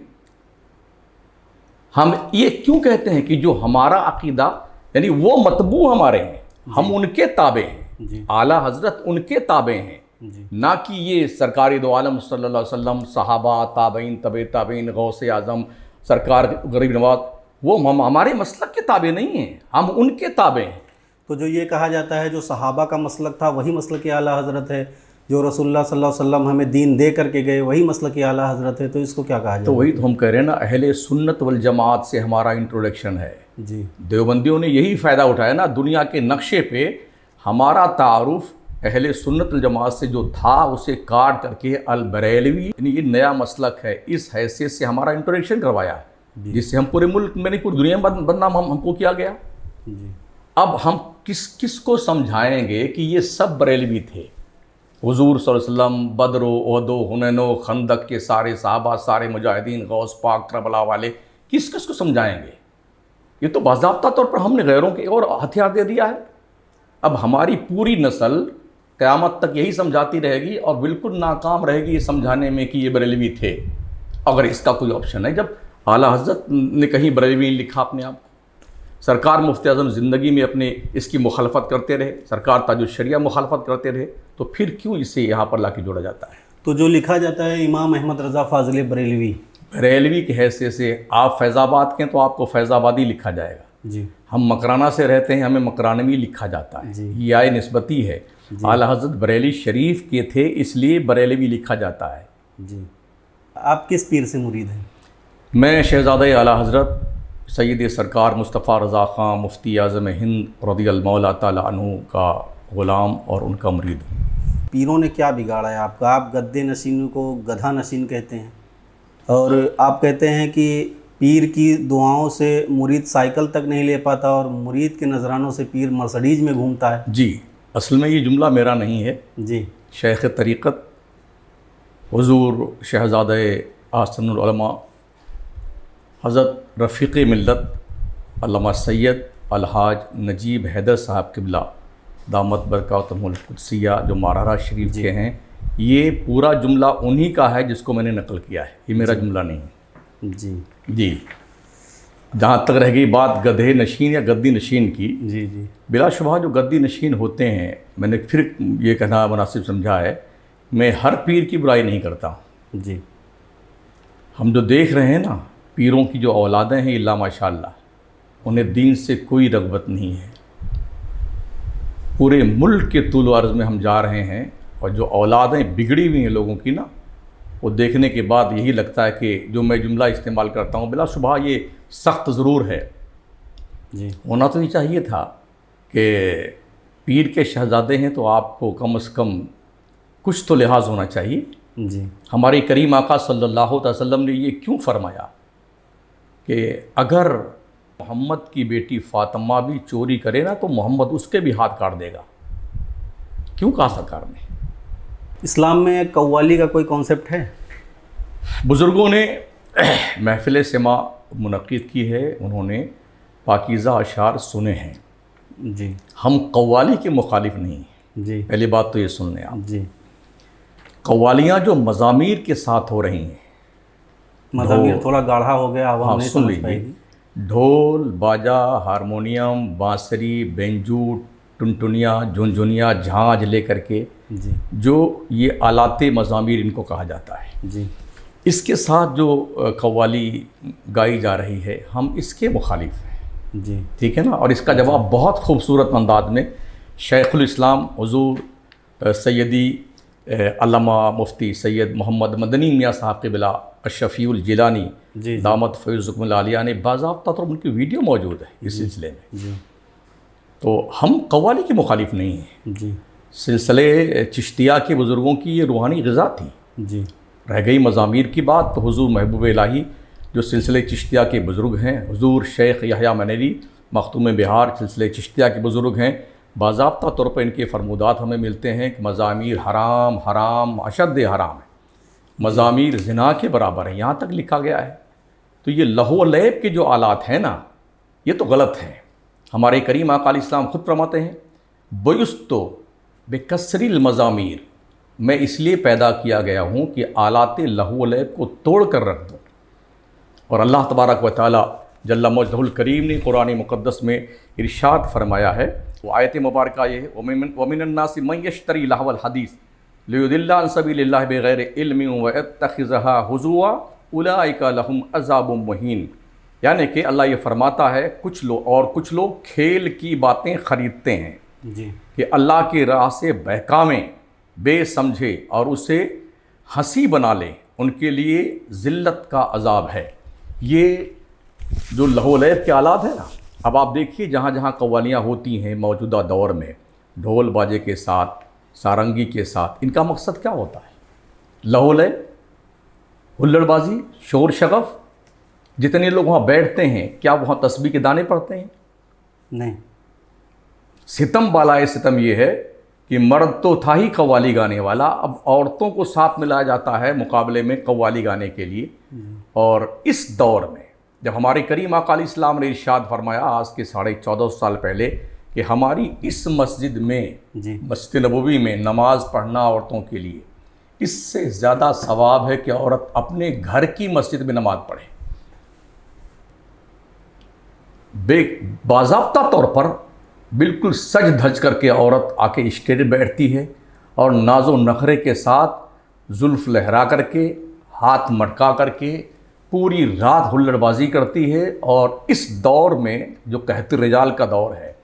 Speaker 2: हम ये क्यों कहते हैं कि जो हमारा अक़ीदा यानी वो मतबू हमारे हैं, हम उनके ताबे हैं, आला हज़रत उनके ताबे हैं, ना कि ये सरकारी दो आलम सल्लल्लाहु अलैहि वसल्लम, सहाबा, ताबईन, तबे ताबईन, गौसे आज़म, सरकार गरीब नवाज, वो हम हमारे मसलक के ताबे नहीं हैं, हम उनके ताबे हैं।
Speaker 1: तो जो ये कहा जाता है जो सहाबा का मसलक था वही मसलक आला हज़रत है, जो रसूलुल्लाह सल्लल्लाहु अलैहि वसल्लम हमें दीन दे करके गए वही मसलक आला हज़रत है, तो इसको क्या कहा जाए?
Speaker 2: तो वही तो हम कह रहे हैं ना, अहले सुन्नत वल जमात से हमारा इंट्रोडक्शन है।
Speaker 1: जी
Speaker 2: देवबंदियों ने यही फ़ायदा उठाया ना, दुनिया के नक्शे पे हमारा तारुफ अहले सुन्नत वल जमात से जो था उसे काट करके अल बरेलवी यानी ये नया मसलक है, इस हैसियत से हमारा इंट्रोडक्शन करवाया है, जिससे हम पूरे मुल्क में नहीं पूरी दुनिया में बदनाम हमको किया गया।
Speaker 1: जी
Speaker 2: अब हम किस को समझाएंगे कि ये सब बरेलवी थे? हुजूर सल्लल्लाहु अलैहि वसल्लम, बदरो, ओहदो, हुनैनो, खंदक के सारे सहाबा, सारे मुजाहिदीन, गौस पाक, करबला वाले, किस को समझाएंगे? ये तो बाज़ाब्ता तौर पर हमने गैरों के और हथियार दे दिया है। अब हमारी पूरी नस्ल क़यामत तक यही समझाती रहेगी और बिल्कुल नाकाम रहेगी ये समझाने में कि ये बरेलवी थे, अगर इसका कोई ऑप्शन है। जब आला हज़रत ने कहीं बरेलवी लिखा अपने आप को, सरकार मुफ्ती आज़म ज़िंदगी में अपने इसकी मुखालफत करते रहे, सरकार ताजुश शरिया मुखालफत करते रहे, तो फिर क्यों इसे यहाँ पर लाके जोड़ा जाता है?
Speaker 1: तो जो लिखा जाता है इमाम अहमद रज़ा फ़ाज़िल बरेलवी,
Speaker 2: बरेलवी की हैसियत से आप फैज़ाबाद के तो आपको फैज़ाबादी लिखा जाएगा,
Speaker 1: जी
Speaker 2: हम मकराना से रहते हैं हमें मकरानवी लिखा जाता है,
Speaker 1: जी।
Speaker 2: ये आय निस्बती है। आला हज़रत बरेली शरीफ के थे इसलिए बरेलवी लिखा जाता है।
Speaker 1: जी आप किस पीर से मुरीद हैं?
Speaker 2: मैं शहज़ादे आला हज़रत सैयद सरकार मुस्तफ़ा रज़ा ख़ान मुफ्ती आज़म हिंद रज़ियल्लाहु मौला ताला अन्हु का ग़ुलाम और उनका मुरीद हूँ।
Speaker 1: पीरों ने क्या बिगाड़ा है आपका? आप गद्दे नशीन को गधा नशीन कहते हैं और आप कहते हैं कि पीर की दुआओं से मुरीद साइकिल तक नहीं ले पाता और मुरीद के नजरानों से पीर मर्सिडीज में घूमता है।
Speaker 2: जी, असल में ये जुमला मेरा नहीं है,
Speaker 1: जी
Speaker 2: शेख तरीक़त हुज़ूर शहज़ादे आसनुल उलमा हज़रत रफ़ीक़ मिल्लत अल्लामा सैयद अलहाज नजीब हैदर साहब क़िबला दामत बरकातुहुल क़ुद्सिया जो मारहरा शरीफ के हैं, ये पूरा जुमला उन्हीं का है जिसको मैंने नकल किया है, ये मेरा जुमला नहीं है।
Speaker 1: जी
Speaker 2: जी, जहाँ तक रह गई बात गधे नशीन या गद्दी नशीन की,
Speaker 1: जी जी
Speaker 2: बिलाशुबहा जो गद्दी नशीन होते हैं, मैंने फिर ये कहना मुनासिब समझा है, मैं हर पीर की बुराई नहीं करता हूँ।
Speaker 1: जी
Speaker 2: हम जो देख रहे हैं ना, पीरों की जो औलादें हैं इल्ला माशाअल्लाह, उन्हें दीन से कोई रग़बत नहीं है। पूरे मुल्क के तूल अर्ज़ में हम जा रहे हैं और जो औलादें बिगड़ी हुई हैं लोगों की ना, वो देखने के बाद यही लगता है कि जो मैं जुमला इस्तेमाल करता हूँ बिलाशुबहा ये सख्त ज़रूर है।
Speaker 1: जी
Speaker 2: होना तो ये चाहिए था कि पीर के शहज़ादे हैं तो आपको कम से कम कुछ तो लिहाज होना चाहिए।
Speaker 1: जी
Speaker 2: हमारे करीम आका सल्लल्लाहु अलैहि वसल्लम ने ये क्यों फरमाया कि अगर मोहम्मद की बेटी फ़ातिमा भी चोरी करे ना तो मोहम्मद उसके भी हाथ काट देगा? क्यों कहा सरकार ने?
Speaker 1: इस्लाम में कव्वाली का कोई कॉन्सेप्ट है?
Speaker 2: बुज़ुर्गों ने महफ़िल सिमा मुनक़्क़िद की है, उन्होंने पाकीज़ा अशार सुने हैं।
Speaker 1: जी
Speaker 2: हम कव्वाली के मुखालिफ नहीं हैं।
Speaker 1: जी
Speaker 2: पहली बात तो ये सुन लें आप।
Speaker 1: जी।
Speaker 2: कव्वालियाँ जो मज़ामीर के साथ हो रही हैं,
Speaker 1: मज़ामीर थोड़ा गाढ़ा हो गया, आवाम
Speaker 2: हाँ
Speaker 1: नहीं
Speaker 2: सुन
Speaker 1: समझ
Speaker 2: लीजिए,
Speaker 1: पाएगी।
Speaker 2: ढोल, बाजा, हारमोनियम, बांसुरी, बेंजू, टुनटुनिया, झुनझुनिया, झांझ लेकर के
Speaker 1: जी
Speaker 2: जो ये आलाते मज़ामीर इनको कहा जाता है,
Speaker 1: जी
Speaker 2: इसके साथ जो कव्वाली गाई जा रही है, हम इसके मुखालिफ हैं।
Speaker 1: जी
Speaker 2: ठीक है ना। और इसका जवाब बहुत खूबसूरत अंदाज में शेखुल इस्लाम हुज़ूर सैयदी अल्लामा मुफ्ती सैयद मोहम्मद मदनी मियाँ साहब क़िबला अशफ़ीउल जिलानी
Speaker 1: जी
Speaker 2: दामत फ़ैज़ुकुमुल आलिया ने बाज़ाब्ता तौर पर उनकी वीडियो मौजूद है इस सिलसिले में।
Speaker 1: जी
Speaker 2: तो हम कव्वाली के मुखालिफ नहीं हैं।
Speaker 1: जी
Speaker 2: सिलसिले चिश्तिया के बुज़ुर्गों की ये रूहानी ग़िज़ा थी।
Speaker 1: जी
Speaker 2: रह गई मज़ामीर की बात, तो हुज़ूर महबूब इलाही जो सिलसिले चिश्तिया के बुज़ुर्ग हैं, हुज़ूर शेख यहया मनेरी मखतूम बिहार सिलसिले चिश्तिया के बुज़ुर्ग हैं, बाज़ाब्ता तौर पर इनके फरमूदात हमें मिलते हैं कि मज़ामीर हराम हराम अशद हराम है, मज़ामीर ज़िना के बराबर है, यहाँ तक लिखा गया है। तो ये लहो व लैब के जो आलात हैं ना, ये तो गलत हैं। हमारे करीम आका अलैहिस्सलाम खुद फरमाते हैं, बयुस्तो बेकसरिल मज़ामीर, मैं इसलिए पैदा किया गया हूँ कि आलात लहो व लैब को तोड़ कर रख दूँ। और अल्लाह तबारक व तआला जल्ला मजदहुल करीम ने कुरान मुक़द्दस में इरशाद फरमाया है, वो आयत मुबारक ये है, वमिनन नासि मन यश्तरी लहवल हदीस लियुदिल्ला अन सबीलिल्लाहि बिगैर इल्मिन व यत्तखिज़हा हुज़ुवा उलाइका लहुम अज़ाबुम मुहीन। यानी कि अल्लाह ये फरमाता है, कुछ लोग खेल की बातें ख़रीदते हैं
Speaker 1: जी
Speaker 2: कि अल्लाह की राह से बहकावें, बेसमझे और उसे हंसी बना लें, उनके लिए ज़िल्लत का अज़ाब है। ये जो लहो लैब के आलात है ना, अब आप देखिए जहाँ जहाँ कव्वालियाँ होती हैं मौजूदा दौर में, ढोल बाजे के साथ, सारंगी के साथ, इनका मकसद क्या होता है? लहो लैब, हुल्लड़बाजी, शोर शगफ। जितने लोग वहाँ बैठते हैं, क्या वहाँ तस्बीह के दाने पड़ते हैं?
Speaker 1: नहीं।
Speaker 2: सितम बालाए सितम ये है कि मर्द तो था ही कव्वाली गाने वाला, अब औरतों को साथ मिलाया जाता है मुकाबले में कव्वाली गाने के लिए। और इस दौर में जब हमारे करीम आका अलैहिस्सलाम ने इरशाद फरमाया आज के 14.5 साल पहले कि हमारी इस मस्जिद में, मस्जिद नबवी में नमाज पढ़ना औरतों के लिए, इससे ज़्यादा सवाब है कि औरत अपने घर की मस्जिद में नमाज पढ़े। बाज़ाब्ता तौर पर बिल्कुल सज धज करके औरत आके स्टेज बैठती है और नाज़ो नखरे के साथ जुल्फ़ लहरा करके, हाथ मटका करके पूरी रात हुल्लड़बाजी करती है। और इस दौर में जो कहते रिजाल का दौर है,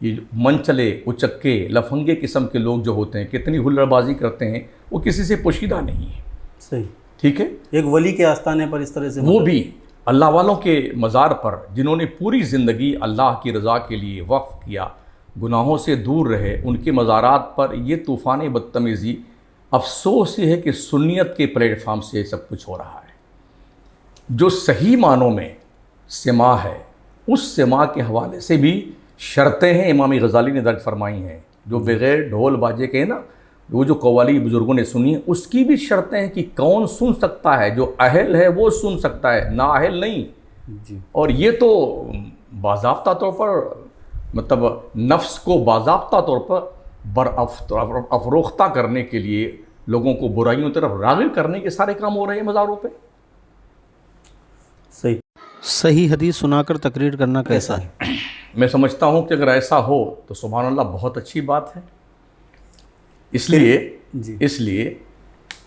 Speaker 2: ये मनचले, उचक्के, लफंगे किस्म के लोग जो होते हैं, कितनी हुल्लड़बाजी करते हैं, वो किसी से पोशीदा नहीं है।
Speaker 1: सही,
Speaker 2: ठीक है।
Speaker 1: एक वली के आस्थाने पर इस तरह से,
Speaker 2: वो भी अल्लाह वालों के मज़ार पर, जिन्होंने पूरी ज़िंदगी अल्लाह की रज़ा के लिए वक्फ़ किया, गुनाहों से दूर रहे, उनके मज़ारात पर ये तूफ़ान बदतमीज़ी। अफसोस ये है कि सुन्नियत के प्लेटफार्म से सब कुछ हो रहा है। जो सही मानों में सिमा है, उस सिमा के हवाले से भी शर्तें हैं, इमाम गज़ाली ने दर्ज फरमाई हैं, जो बग़ैर ढोल बाजे के ना, वो जो कव्वाली बुज़ुर्गों ने सुनी है, उसकी भी शर्तें हैं कि कौन सुन सकता है, जो अहल है वो सुन सकता है, ना अहल नहीं
Speaker 1: जी।
Speaker 2: और ये तो बाज़ाब्ता तौर पर, मतलब नफ्स को बाज़ाब्ता तौर पर अफरोख्ता करने के लिए, लोगों को बुराइयों की तरफ राग़िब करने के सारे काम हो रहे हैं मज़ारों पे।
Speaker 1: सही हदीस सुनाकर तकरीर करना कैसा है?
Speaker 2: मैं समझता हूँ कि अगर ऐसा हो तो सुभान अल्लाह, बहुत अच्छी बात है। इसलिए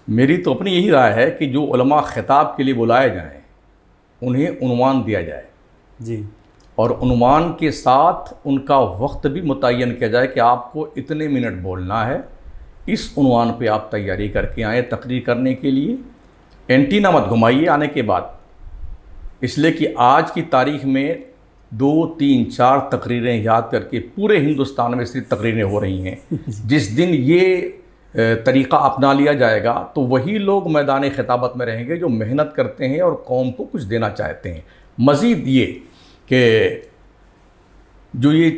Speaker 2: मेरी तो अपनी यही राय है कि जो उलमा खिताब के लिए बुलाए जाएं, उन्हें उन्वान दिया जाए
Speaker 1: जी,
Speaker 2: और उन्वान के साथ उनका वक्त भी मुतय्यन किया जाए कि आपको इतने मिनट बोलना है, इस उन्वान पे आप तैयारी करके आएँ तकरीर करने के लिए। एंटीना मत घुमाइए आने के बाद, इसलिए कि आज की तारीख में 2, 3, 4 तकरीरें याद करके पूरे हिंदुस्तान में सिर्फ तकरीरें हो रही हैं। जिस दिन ये तरीक़ा अपना लिया जाएगा तो वही लोग मैदान खिताबत में रहेंगे जो मेहनत करते हैं और कौम को कुछ देना चाहते हैं। मज़ीद ये कि जो ये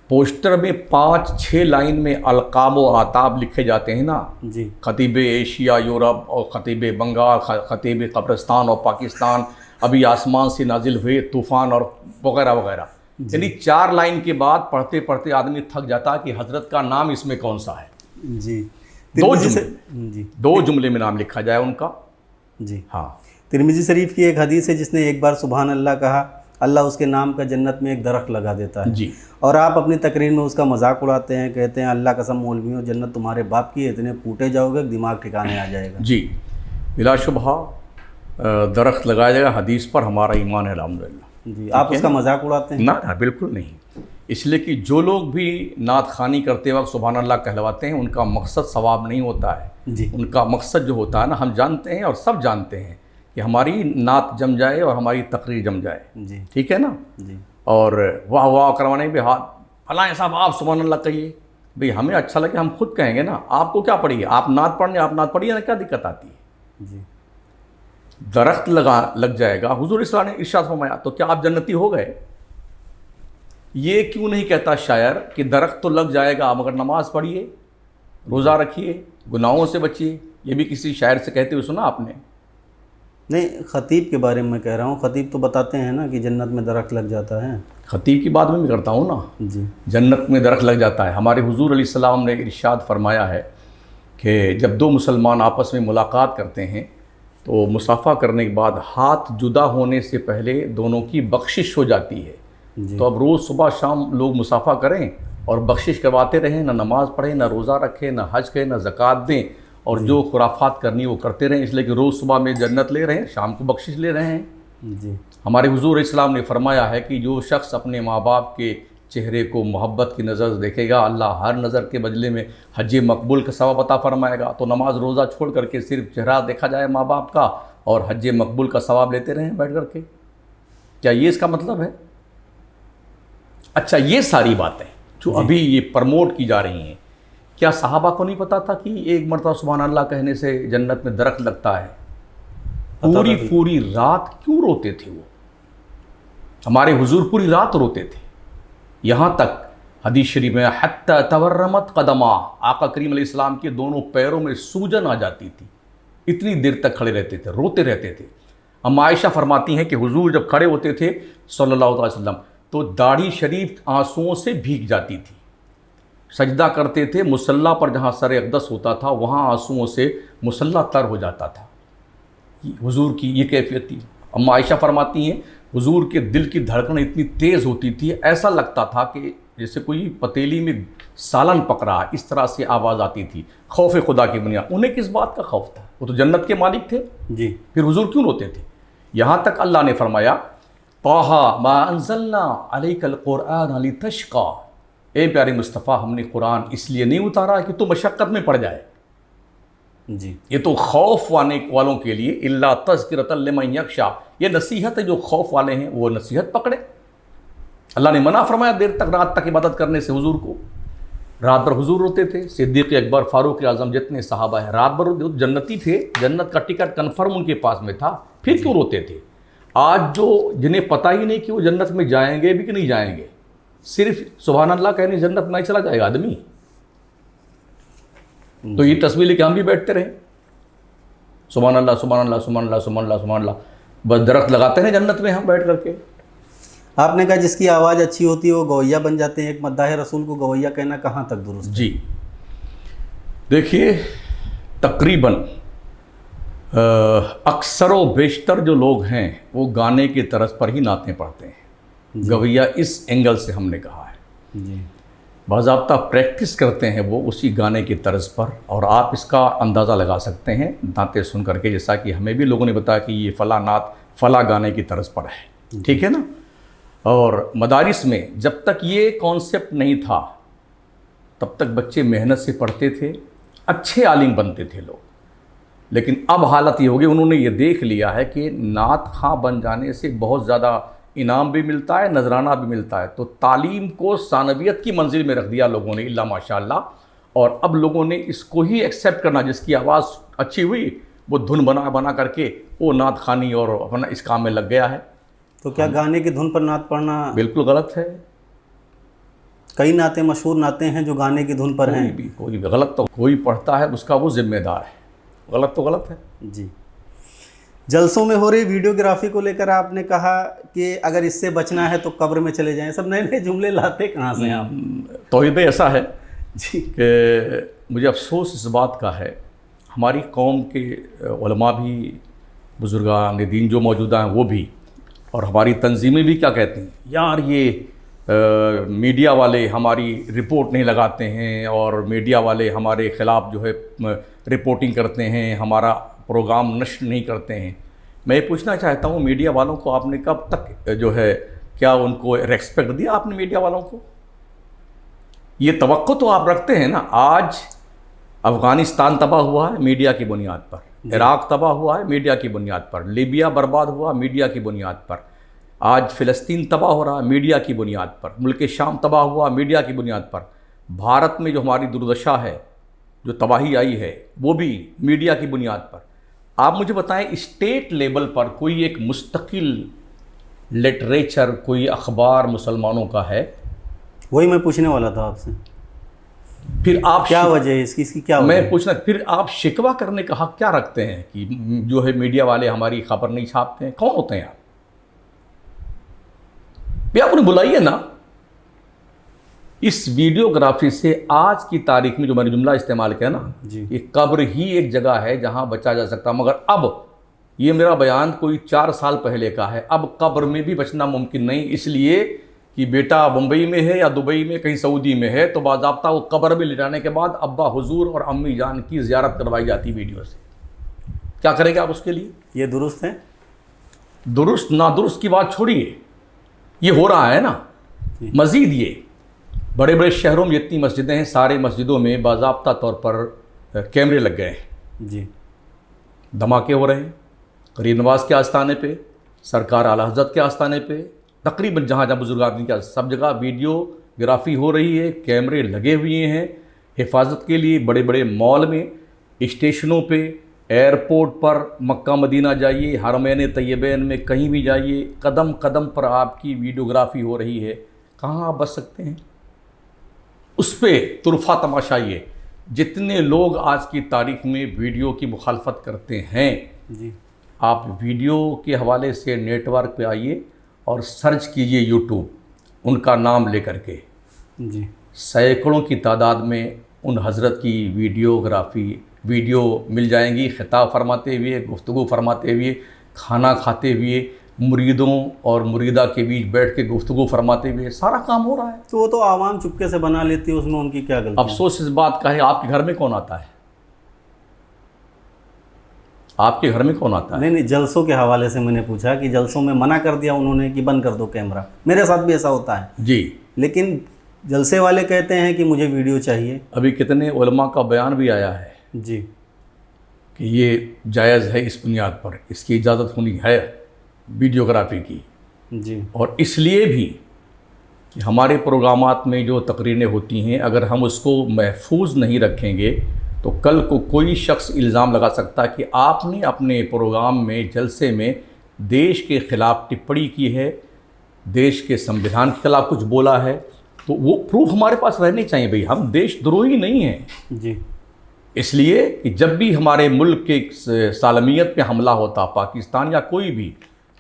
Speaker 2: पोस्टर में 5-6 लाइन में अलकाब व आताब लिखे जाते हैं ना
Speaker 1: जी,
Speaker 2: ख़तीब एशिया यूरोप और ख़तीब बंगाल, ख़तीब कब्रिस्तान और पाकिस्तान, अभी आसमान से नाजिल हुए तूफ़ान और वगैरह वगैरह, यानी 4 लाइन के बाद पढ़ते पढ़ते आदमी थक जाता कि हज़रत का नाम इसमें कौन सा है।
Speaker 1: जी,
Speaker 2: 2 जुमले में नाम लिखा जाए उनका।
Speaker 1: जी
Speaker 2: हाँ,
Speaker 1: तिरमिज़ी शरीफ की एक हदीस है जिसने एक बार सुभान अल्लाह कहा, अल्लाह उसके नाम का जन्नत में एक दरख्त लगा देता है।
Speaker 2: जी,
Speaker 1: और आप अपनी तकरीर में उसका मजाक उड़ाते हैं, कहते हैं अल्लाह कसम मौलवियों, जन्नत तुम्हारे बाप की है, इतने कूटे जाओगे दिमाग ठिकाने आ जाएगा।
Speaker 2: जी, बिलाशुबहा दरख्त लगाया जाएगा, हदीस पर हमारा ईमान है अल्हम्दुलिल्लाह।
Speaker 1: जी, आप उसका मजाक उड़ाते हैं?
Speaker 2: ना, बिल्कुल नहीं। इसलिए कि जो लोग भी नात खानी करते वक्त सुभान अल्लाह कहलवाते हैं उनका मकसद सवाब नहीं होता है।
Speaker 1: जी,
Speaker 2: उनका मकसद जो होता है ना, हम जानते हैं और सब जानते हैं कि हमारी नात जम जाए और हमारी तकरीर जम जाए।
Speaker 1: जी,
Speaker 2: ठीक है ना।
Speaker 1: जी,
Speaker 2: और वाह वाह करवाने पे हाथ फलाएं साहब आप सुभान अल्लाह कहिए, भाई हमें अच्छा लगे हम खुद कहेंगे ना, आपको क्या पड़ी है, आप नात पढ़िए ना, क्या दिक्कत आती है।
Speaker 1: जी,
Speaker 2: दरख्त लग जाएगा, हुजूर इस्लाम ने इरशाद फरमाया, तो क्या आप जन्नती हो गए। ये क्यों नहीं कहता शायर कि दरख्त तो लग जाएगा मगर नमाज पढ़िए, रोज़ा रखिए, गुनाहों से बचिए। ये भी किसी शायर से कहते हुए सुना आपने?
Speaker 1: नहीं, ख़तीब के बारे में मैं कह रहा हूँ। ख़तीब तो बताते हैं ना कि जन्नत में दरख्त लग जाता है।
Speaker 2: खतीब की बात मैं भी करता हूँ ना,
Speaker 1: जी,
Speaker 2: जन्नत में दरख्त लग जाता है। हमारे हुजूर अलैहिस्सलाम ने इरशाद फरमाया है कि जब 2 मुसलमान आपस में मुलाकात करते हैं तो मुसाफ़ा करने के बाद हाथ जुदा होने से पहले दोनों की बख्शिश हो जाती है।
Speaker 1: जी,
Speaker 2: तो अब रोज़ सुबह शाम लोग मुसाफ़ा करें और बख्शिश करवाते रहें, ना नमाज़ पढ़ें, ना रोज़ा रखें, ना हज करें, ना ज़कात दें, और जो खुराफात करनी वो करते रहें, इसलिए कि रोज़ सुबह में जन्नत ले रहे हैं, शाम को बख्शिश ले रहे हैं।
Speaker 1: जी,
Speaker 2: हमारे हुजूर इस्लाम ने फरमाया है कि जो शख्स अपने माँ बाप के चेहरे को मोहब्बत की नज़र से देखेगा, अल्लाह हर नज़र के बदले में हज मकबूल का सवाब अता फरमाएगा। तो नमाज रोज़ा छोड़ करके सिर्फ चेहरा देखा जाए माँ बाप का और हज मकबूल का सवाब लेते रहें बैठ करके। क्या ये इसका मतलब है? अच्छा, ये सारी बातें जो अभी ये प्रमोट की जा रही हैं, क्या सहाबा को नहीं पता था कि एक मरतबा सुभान अल्लाह कहने से जन्नत में दरख्त लगता है? पूरी रात क्यों रोते थे वो? हमारे हुजूर पूरी रात रोते थे, यहाँ तक हदीस शरीफ में हत्ता तवर्रमत कदमा, आका करीम अलैहिस्सलाम के दोनों पैरों में सूजन आ जाती थी, इतनी देर तक खड़े रहते थे, रोते रहते थे। अम्मा आयशा फरमाती हैं कि हुजूर जब खड़े होते थे सल्लल्लाहु अलैहि वसल्लम तो दाढ़ी शरीफ आंसुओं से भीग जाती थी। सजदा करते थे, मुसल्ला पर जहाँ सर अक़दस होता था वहाँ आंसुओं से मुसल्ला तर हो जाता था। हुजूर की ये कैफियत थी। अम्मा आयशा फरमाती हैं हुजूर के दिल की धड़कन इतनी तेज़ होती थी, ऐसा लगता था कि जैसे कोई पतीली में सालन पक रहा है, इस तरह से आवाज़ आती थी। खौफ खुदा की बुनियाद, उन्हें किस बात का खौफ था? वो तो जन्नत के मालिक थे
Speaker 1: जी।
Speaker 2: फिर हुजूर क्यों रोते थे? यहाँ तक अल्लाह ने फरमाया ताहा मा अंज़लना अलैकल कुरआन लितशक़ा, ए प्यारे मुस्तफ़ा हमने कुरान इसलिए नहीं उतारा कि तू मशक्क़त में पड़ जाए।
Speaker 1: जी,
Speaker 2: ये तो खौफ वालों के लिए, इल्ला तज़किरतन लिमन यख्शा, ये नसीहत है, जो खौफ वाले हैं वो नसीहत पकड़े। अल्लाह ने मना फरमाया देर तक रात तक इबादत करने से हुजूर को। रात भर हुजूर रोते थे। सिद्दीक़ अकबर, फ़ारूक़ आज़म जितने सहाबा हैं रात भर रोते, जन्नती थे, जन्नत का टिकट कन्फर्म उनके पास में था, फिर क्यों रोते थे? आज जो जिन्हें पता ही नहीं कि वो जन्नत में जाएंगे भी कि नहीं जाएंगे, सिर्फ सुभान अल्लाह कहने जन्नत में नहीं चला जाएगा आदमी। तो ये तस्वीर लेके हम भी बैठते रहे, सुभान अल्लाह सुभान अल्लाह सुभान अल्लाह सुभान अल्लाह सुभान अल्लाह, बस दरख्त लगाते हैं जन्नत में हम बैठ करके।
Speaker 1: आपने कहा जिसकी आवाज़ अच्छी होती है वो गवैया बन जाते हैं। एक मद्दाह रसूल को गवैया कहना कहाँ तक दुरुस्त है?
Speaker 2: जी देखिए, तकरीबन अक्सर व बेशतर जो लोग हैं वो गाने की तरस पर ही नातें पढ़ते हैं। गवैया इस एंगल से हमने कहा है
Speaker 1: जी,
Speaker 2: बाज़ाब्ता प्रैक्टिस करते हैं वो उसी गाने की तर्ज पर, और आप इसका अंदाज़ा लगा सकते हैं नाते सुन करके, जैसा कि हमें भी लोगों ने बताया कि ये फ़ला नात फ़ला गाने की तर्ज पर है, ठीक है ना। और मदारिस में जब तक ये कॉन्सेप्ट नहीं था तब तक बच्चे मेहनत से पढ़ते थे, अच्छे आलिम बनते थे लोग। लेकिन अब हालत ये हो गई, उन्होंने ये देख लिया है कि नात खां बन जाने से बहुत ज़्यादा इनाम भी मिलता है, नजराना भी मिलता है, तो तालीम को सानवियत की मंजिल में रख दिया लोगों ने, इल्ला माशाअल्लाह। और अब लोगों ने इसको ही एक्सेप्ट करना, जिसकी आवाज़ अच्छी हुई वो धुन बना बना करके वो नात खानी और अपना इस काम में लग गया है।
Speaker 1: तो क्या गाने की धुन पर नात पढ़ना
Speaker 2: बिल्कुल गलत है।
Speaker 1: कई नाते, मशहूर नाते हैं जो गाने की धुन पर हैं।
Speaker 2: कोई भी गलत, तो कोई पढ़ता है उसका वो जिम्मेदार है, गलत तो गलत है
Speaker 1: जी। जलसों में हो रही वीडियोग्राफी को लेकर आपने कहा कि अगर इससे बचना है तो कब्र में चले जाएं। सब नए नए जुमले लाते कहाँ से आप?
Speaker 2: तौहीद ऐसा है
Speaker 1: जी
Speaker 2: कि मुझे अफसोस इस बात का है, हमारी कौम के उलमा भी, बुजुर्गान दीन जो मौजूदा हैं वो भी, और हमारी तंजीमें भी क्या कहती हैं, यार ये मीडिया वाले हमारी रिपोर्ट नहीं लगाते हैं और मीडिया वाले हमारे ख़िलाफ़ जो है रिपोर्टिंग करते हैं, हमारा प्रोग्राम नष्ट नहीं करते हैं। मैं ये पूछना चाहता हूँ, मीडिया वालों को आपने कब तक जो है, क्या उनको रेस्पेक्ट दिया आपने मीडिया वालों को? ये तवक्को तो आप रखते हैं ना। आज अफ़गानिस्तान तबाह हुआ है मीडिया की बुनियाद पर, इराक़ तबाह हुआ है मीडिया की बुनियाद पर, लीबिया बर्बाद हुआ मीडिया की बुनियाद पर, आज फ़िलिस्तीन तबाह हो रहा है मीडिया की बुनियाद पर, मुल्क शाम तबाह हुआ मीडिया की बुनियाद पर। भारत में जो हमारी दुर्दशा है, जो तबाही आई है, वो भी मीडिया की बुनियाद पर। आप मुझे बताएं, स्टेट लेवल पर कोई एक मुस्तकिल लिटरेचर, कोई अखबार मुसलमानों का है?
Speaker 1: वही मैं पूछने वाला था आपसे।
Speaker 2: फिर आप
Speaker 1: क्या वजह है इसकी क्या वजह
Speaker 2: मैं
Speaker 1: है?
Speaker 2: पूछना, फिर आप शिकवा करने का हक क्या रखते हैं कि जो है मीडिया वाले हमारी खबर नहीं छापते हैं? कौन होते हैं आप? भी आप उन्हें बुलाइए ना। इस वीडियोग्राफी से आज की तारीख में जो मैंने जुमला इस्तेमाल किया ना, ये कब्र ही एक जगह है जहां बचा जा सकता। मगर अब ये मेरा बयान कोई 4 साल पहले का है, अब कब्र में भी बचना मुमकिन नहीं, इसलिए कि बेटा मुंबई में है या दुबई में कहीं सऊदी में है तो बाज़ाब्ता वो कब्र में लिटाने के बाद अब्बा हुजूर और अम्मी जान की ज़ियारत करवाई जाती वीडियो से। क्या करेंगे आप उसके लिए?
Speaker 1: ये दुरुस्त है?
Speaker 2: दुरुस्त ना दुरुस्त की बात छोड़िए, ये हो रहा है ना। मज़ीद ये बड़े बड़े शहरों में जितनी मस्जिदें हैं, सारे मस्जिदों में बाज़ाब्ता तौर पर कैमरे लग गए हैं
Speaker 1: जी।
Speaker 2: धमाके हो रहे हैं गरीब नवाज के आस्थाने पे, सरकार आला हज़रत के आस्थाने पे, तकरीबन जहाँ जहाँ बुजुर्ग आदमी का सब जगह वीडियोग्राफी हो रही है, कैमरे लगे हुए हैं हिफाजत के लिए। बड़े बड़े मॉल में, स्टेशनों पे, एयरपोर्ट पर, मक्का मदीना जाइए, हरमैन तैयबैन में कहीं भी जाइए, कदम कदम पर आपकी वीडियोग्राफी हो रही है। कहाँ आप बच सकते हैं? उस पर तुरफा तमाशाइए। जितने लोग आज की तारीख में वीडियो की मुखालफत करते हैं
Speaker 1: जी,
Speaker 2: आप वीडियो के हवाले से नेटवर्क पे आइए और सर्च कीजिए यूट्यूब, उनका नाम लेकर के
Speaker 1: जी,
Speaker 2: सैकड़ों की तादाद में उन हज़रत की वीडियो मिल जाएंगी, खिताब फरमाते हुए, गुफ्तगू फरमाते हुए, खाना खाते हुए, मुरीदों और मुरीदा के बीच बैठ के गुफ्तगू फरमाते हुए, सारा काम हो रहा है।
Speaker 1: तो वो तो आवाम चुपके से बना लेती है, उसमें उनकी क्या गलती है?
Speaker 2: अफसोस इस बात का है, आपके घर में कौन आता है? आपके घर में कौन आता है?
Speaker 1: नहीं, जलसों के हवाले से मैंने पूछा कि जलसों में मना कर दिया उन्होंने कि बंद कर दो कैमरा। मेरे साथ भी ऐसा होता है
Speaker 2: जी,
Speaker 1: लेकिन जलसे वाले कहते हैं कि मुझे वीडियो चाहिए।
Speaker 2: अभी कितने उलमा का बयान भी आया है
Speaker 1: जी,
Speaker 2: कि ये जायज़ है, इस बुनियाद पर इसकी इजाज़त होनी है वीडियोग्राफी की।
Speaker 1: जी,
Speaker 2: और इसलिए भी कि हमारे प्रोग्रामात में जो तकरीरें होती हैं, अगर हम उसको महफूज नहीं रखेंगे तो कल को कोई शख्स इल्ज़ाम लगा सकता है कि आपने अपने प्रोग्राम में, जलसे में देश के ख़िलाफ़ टिप्पणी की है, देश के संविधान के ख़िलाफ़ कुछ बोला है, तो वो प्रूफ हमारे पास रहनी चाहिए। भाई हम देशद्रोही नहीं हैं।
Speaker 1: जी,
Speaker 2: इसलिए कि जब भी हमारे मुल्क के सालमियत पे हमला होता, पाकिस्तान या कोई भी,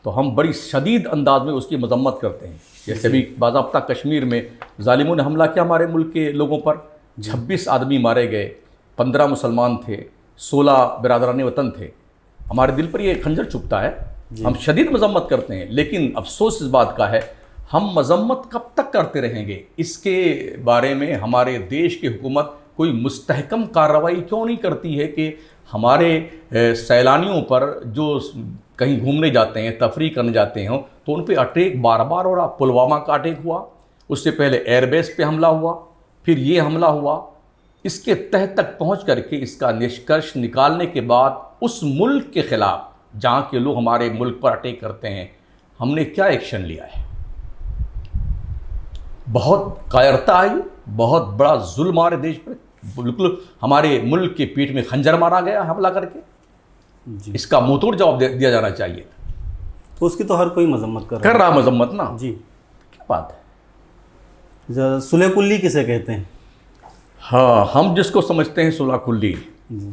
Speaker 2: तो हम बड़ी शदीद अंदाज में उसकी मजम्मत करते हैं। जैसे भी बाज़ाब्ता कश्मीर में ज़ालिमों ने हमला किया हमारे मुल्क के लोगों पर, 26 आदमी मारे गए, 15 मुसलमान थे, 16 बिरादरान वतन थे। हमारे दिल पर ये खंजर चुभता है, हम शदीद मजम्मत करते हैं। लेकिन अफसोस इस बात का है, हम मजम्मत कब तक करते रहेंगे? इसके बारे में हमारे देश की हुकूमत कोई मुस्तहकम कार्रवाई क्यों नहीं करती है कि हमारे सैलानियों पर जो कहीं घूमने जाते हैं, तफरीह करने जाते हैं, तो उन पर अटैक बार बार हो रहा। पुलवामा का अटैक हुआ, उससे पहले एयरबेस पे हमला हुआ, फिर ये हमला हुआ। इसके तह तक पहुंच करके इसका निष्कर्ष निकालने के बाद उस मुल्क के ख़िलाफ़ जहाँ के लोग हमारे मुल्क पर अटैक करते हैं, हमने क्या एक्शन लिया है? बहुत कायरता आई, बहुत बड़ा जुल्म हमारे देश पर बिल्कुल हमारे मुल्क के पीठ में खंजर मारा गया हमला करके।
Speaker 1: जी।
Speaker 2: इसका मुंहतोड़ जवाब दिया जाना चाहिए।
Speaker 1: तो उसकी तो हर कोई मजम्मत
Speaker 2: कर रहा मजम्मत ना।
Speaker 1: जी।
Speaker 2: क्या बात है।
Speaker 1: सुलह कुल्ली किसे कहते हैं?
Speaker 2: हाँ, हम जिसको समझते हैं सुलह कुल्ली,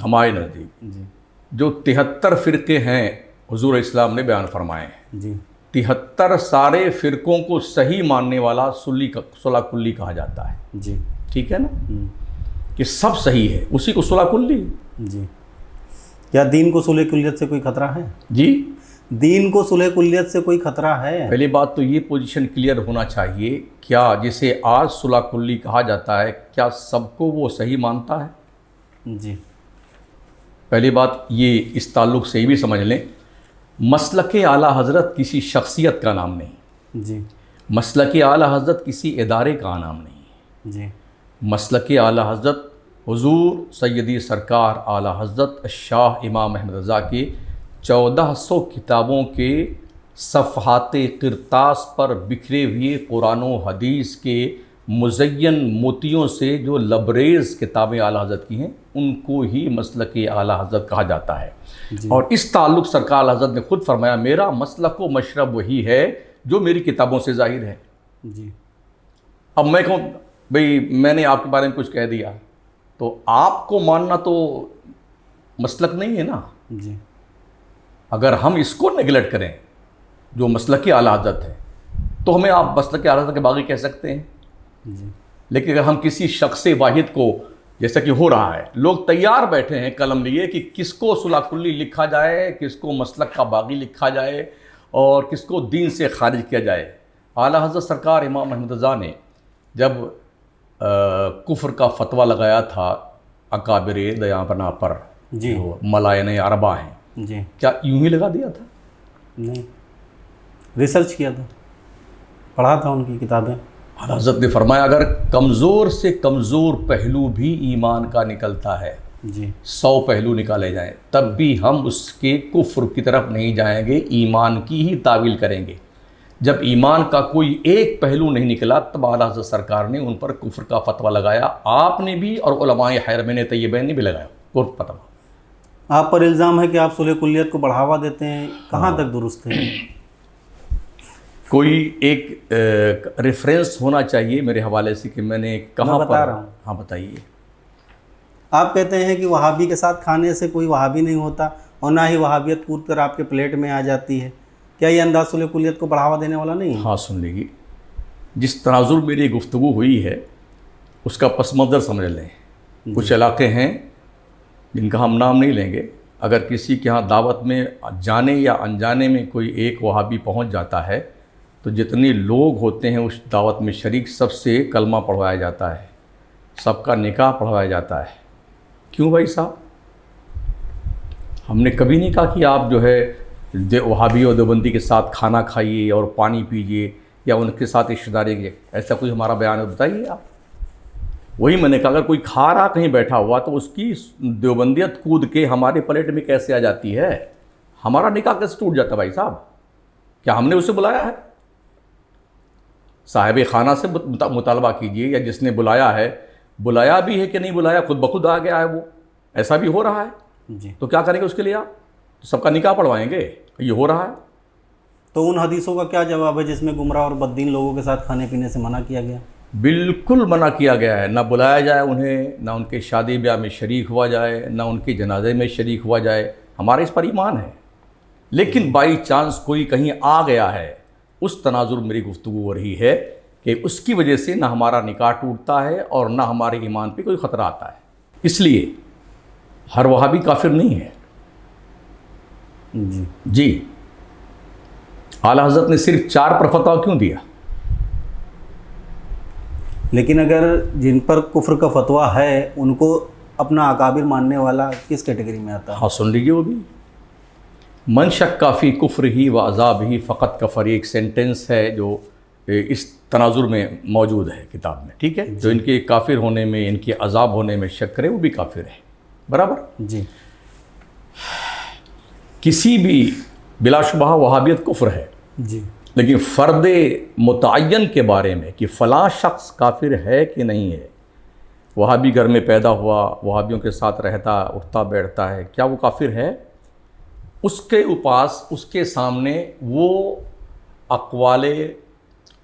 Speaker 2: हमारे नज़दीक
Speaker 1: जी।
Speaker 2: जो 73 फ़िरके हैं हुजूर इस्लाम ने बयान फरमाए हैं,
Speaker 1: जी।
Speaker 2: 73 सारे फ़िरकों को सही मानने वाला सुलह कुल्ली कहा जाता है।
Speaker 1: जी।
Speaker 2: ठीक है ना, कि सब सही है, उसी को सुलह कुल्ली।
Speaker 1: जी। क्या दीन को सुलह कुल्लियत से कोई खतरा है?
Speaker 2: जी,
Speaker 1: दीन को सुलह कुल्लियत से कोई खतरा है?
Speaker 2: पहली बात तो ये पोजीशन क्लियर होना चाहिए, क्या जिसे आज सुलह कुल्ली कहा जाता है क्या सबको वो सही मानता है?
Speaker 1: जी।
Speaker 2: पहली बात ये इस ताल्लुक़ से ये भी समझ लें, मसलक आला हज़रत किसी शख्सियत का नाम नहीं।
Speaker 1: जी।
Speaker 2: मसलक आला हज़रत किसी इदारे का नाम नहीं।
Speaker 1: जी।
Speaker 2: मसलक आला हज़रत हुजूर सैयदी सरकार आला हज़रत शाह इमाम अहमद रज़ा की 1400 किताबों के सफ़हाते किरतास पर बिखरे हुए कुरान व हदीस के मुज़य्यन मोतियों से जो लबरेज़ किताबें आला हज़रत की हैं, उनको ही मसलक आला हज़रत कहा जाता है। और इस ताल्लुक़ सरकार आला हज़रत ने खुद फरमाया, मेरा मसलक व मशरब वही है जो मेरी किताबों से ज़ाहिर है।
Speaker 1: जी।
Speaker 2: अब मैं कहूँ भाई मैंने आपके बारे में कुछ कह दिया तो आपको मानना तो मसलक नहीं है ना।
Speaker 1: जी।
Speaker 2: अगर हम इसको नेगलेक्ट करें जो मसलक आला हज़रत है, तो हमें आप मसलक आला हज़रत के बागी कह सकते हैं।
Speaker 1: जी।
Speaker 2: लेकिन अगर हम किसी शख्स वाहिद को, जैसा कि हो रहा है, लोग तैयार बैठे हैं कलम लिए कि किसको सुलह कुल्ली लिखा जाए, किसको मसलक का बागी लिखा जाए और किसको दीन से खारिज किया जाए। आला हज़रत सरकार इमाम अहमद रज़ा ने जब कुफ्र का फतवा लगाया था अकाबिर दयाबना पर,
Speaker 1: जी,
Speaker 2: जो मलायन अरबा हैं,
Speaker 1: जी,
Speaker 2: क्या यूं ही लगा दिया था?
Speaker 1: नहीं, रिसर्च किया था, पढ़ा था उनकी किताबें।
Speaker 2: हज़रत ने फरमाया अगर कमज़ोर से कमज़ोर पहलू भी ईमान का निकलता है,
Speaker 1: जी,
Speaker 2: 100 पहलू निकाले जाएं, तब भी हम उसके कुफ्र की तरफ नहीं जाएंगे, ईमान की ही तावील करेंगे। जब ईमान का कोई एक पहलू नहीं निकला तब आला हज़रत सरकार ने उन पर कुफ्र का फतवा लगाया, आपने भी और उलमाए हरमैन तय्यबैन ने भी लगाया कुफ्र फतवा।
Speaker 1: आप पर इल्ज़ाम है कि आप सुलह कुल्लियत को बढ़ावा देते हैं, कहाँ तक दुरुस्त है?
Speaker 2: कोई एक रेफरेंस होना चाहिए मेरे हवाले से कि मैंने कहाँ
Speaker 1: बता रहा हूँ।
Speaker 2: हाँ बताइए।
Speaker 1: आप कहते हैं कि वहाबी के साथ खाने से कोई वहाबी नहीं होता और ना ही वहाबियत कूद कर आपके प्लेट में आ जाती है। क्या ये अंदाज़ सुलह कुल्लियत को बढ़ावा देने वाला नहीं है?
Speaker 2: हाँ सुन लीजिए, जिस तनाजुर मेरी गुफ्तगू हुई है उसका पस मंज़र समझ लें। कुछ इलाके हैं जिनका हम नाम नहीं लेंगे, अगर किसी के यहाँ दावत में जाने या अनजाने में कोई एक वहाबी पहुँच जाता है तो जितने लोग होते हैं उस दावत में शरीक, सबसे कलमा पढ़वाया जाता है, सबका निकाह पढ़वाया जाता है। क्यों भाई साहब? हमने कभी नहीं कहा कि आप जो है वहाबी और देवबंदी के साथ खाना खाइए और पानी पीजिए या उनके साथ रिश्तेदारी कीजिए, ऐसा कोई हमारा बयान है बताइए आप। वही मैंने कहा अगर कोई खा रहा कहीं बैठा हुआ तो उसकी देवबंदियत कूद के हमारे प्लेट में कैसे आ जाती है? हमारा निकाह कैसे टूट जाता है भाई साहब? क्या हमने उसे बुलाया है? साहिब खाना से मुतालबा कीजिए, या जिसने बुलाया है, बुलाया भी है कि नहीं बुलाया, खुद ब खुद आ गया है वो, ऐसा भी हो रहा है
Speaker 1: जी।
Speaker 2: तो क्या करेंगे उसके लिए? आप तो सबका निकाह पढ़वाएंगे? ये हो रहा है।
Speaker 1: तो उन हदीसों का क्या जवाब है जिसमें गुमराह और बद्दीन लोगों के साथ खाने पीने से मना किया गया?
Speaker 2: बिल्कुल मना किया गया है, ना बुलाया जाए उन्हें, ना उनके शादी ब्याह में शरीक हुआ जाए, ना उनके जनाजे में शरीक हुआ जाए। हमारा इस पर ईमान है। लेकिन बाई चांस कोई कहीं आ गया है, उस तनाजुर मेरी गुफ्तगू हो रही है कि उसकी वजह से ना हमारा निकाह टूटता है और ना हमारे ईमान पे कोई ख़तरा आता है। इसलिए हर वहाबी काफिर नहीं है। जी। आला हज़रत ने सिर्फ 4 पर फतवा क्यों दिया?
Speaker 1: लेकिन अगर जिन पर कुफ्र का फतवा है उनको अपना अकाबिर मानने वाला किस कैटेगरी में आता है?
Speaker 2: हाँ सुन लीजिए, वो भी मन शक काफ़ी कुफ्र ही व अज़ाब ही फ़कत कफ़र, एक सेंटेंस है जो इस तनाजुर में मौजूद है किताब में, ठीक है। जो इनके काफिर होने में, इनके अज़ाब होने में शक करे वो भी काफिर है, बराबर
Speaker 1: जी।
Speaker 2: किसी भी बिलाशुबहा वहाबियत कुफ्र है
Speaker 1: जी।
Speaker 2: लेकिन फ़र्द मुतअय्यन के बारे में कि फ़लाँ शख्स काफिर है कि नहीं है, वहाबी घर में पैदा हुआ, वहाबियों के साथ रहता उठता बैठता है, क्या वो काफिर है? उसके उपास उसके सामने वो अक़वाले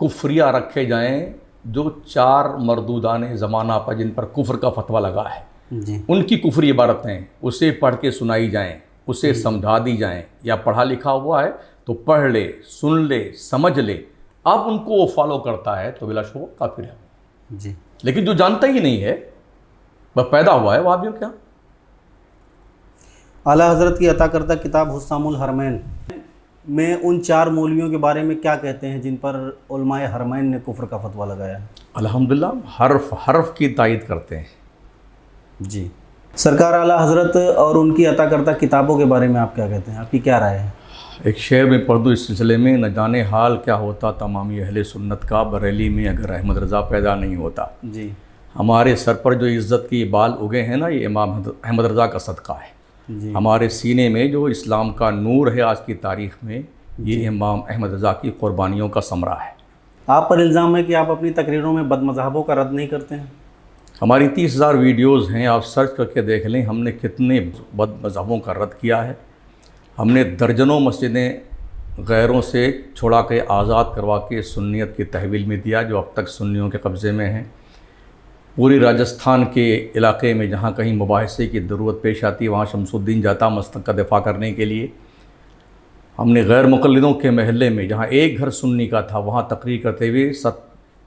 Speaker 2: कुफ्रिया रखे जाएं जो 4 मरदूदाने ज़माना पर जिन पर कुफ्र का फतवा लगा है
Speaker 1: जी।
Speaker 2: उनकी कुफ्री इबारतें उसे पढ़ के सुनाई जाएं, उसे समझा दी जाएं, या पढ़ा लिखा हुआ है तो पढ़ ले, सुन ले, समझ ले, अब उनको वो फॉलो करता है तो बिलाशुबा काफिर है
Speaker 1: जी।
Speaker 2: लेकिन जो जानता ही नहीं है वह पैदा हुआ है वहाबियों क्या।
Speaker 1: आला हज़रत की अता करदा किताब हुस्सामुल हरमैन में उन 4 मौलवियों के बारे में क्या कहते हैं जिन पर उलमाए हरमैन ने कुफ्र का फतवा लगाया है?
Speaker 2: अल्हम्दुलिल्लाह हर्फ हर्फ की तायद करते हैं
Speaker 1: जी। सरकार आला हज़रत और उनकी अता करदा किताबों के बारे में आप क्या कहते हैं, आपकी क्या राय है?
Speaker 2: एक शेर में पढ़ दूँ इस सिलसिले में, न जाने हाल क्या होता तमामी अहले सुन्नत का, बरेली में अगर अहमद रज़ा पैदा नहीं होता।
Speaker 1: जी।
Speaker 2: हमारे सर पर जो इज़्ज़त की बाल उगे हैं ना, ये इमाम अहमद रज़ा का सदका है।
Speaker 1: जी।
Speaker 2: हमारे सीने में जो इस्लाम का नूर है आज की तारीख़ में, ये इमाम अहमद रज़ा की क़ुरबानियों का समरा है।
Speaker 1: आप पर इल्ज़ाम है कि आप अपनी तकरीरों में बदमज़हबों का रद्द नहीं करते हैं।
Speaker 2: हमारी 30,000 वीडियोज़ हैं, आप सर्च करके देख लें हमने कितने बदमज़हबों का रद्द किया है। हमने दर्जनों मस्जिदें गैरों से छुड़ा के आज़ाद करवा के सुन्नियत की तहवील में दिया जो अब तक सुन्नियों के कब्ज़े में हैं। पूरी राजस्थान के इलाके में जहाँ कहीं मुबाहिसे की ज़रूरत पेश आती है वहाँ शमसुद्दीन जाता मस्तक का दिफा करने के लिए। हमने गैर मुक़ल्लिदों के महल्ले में जहाँ एक घर सुन्नी का था वहाँ तकरीर करते हुए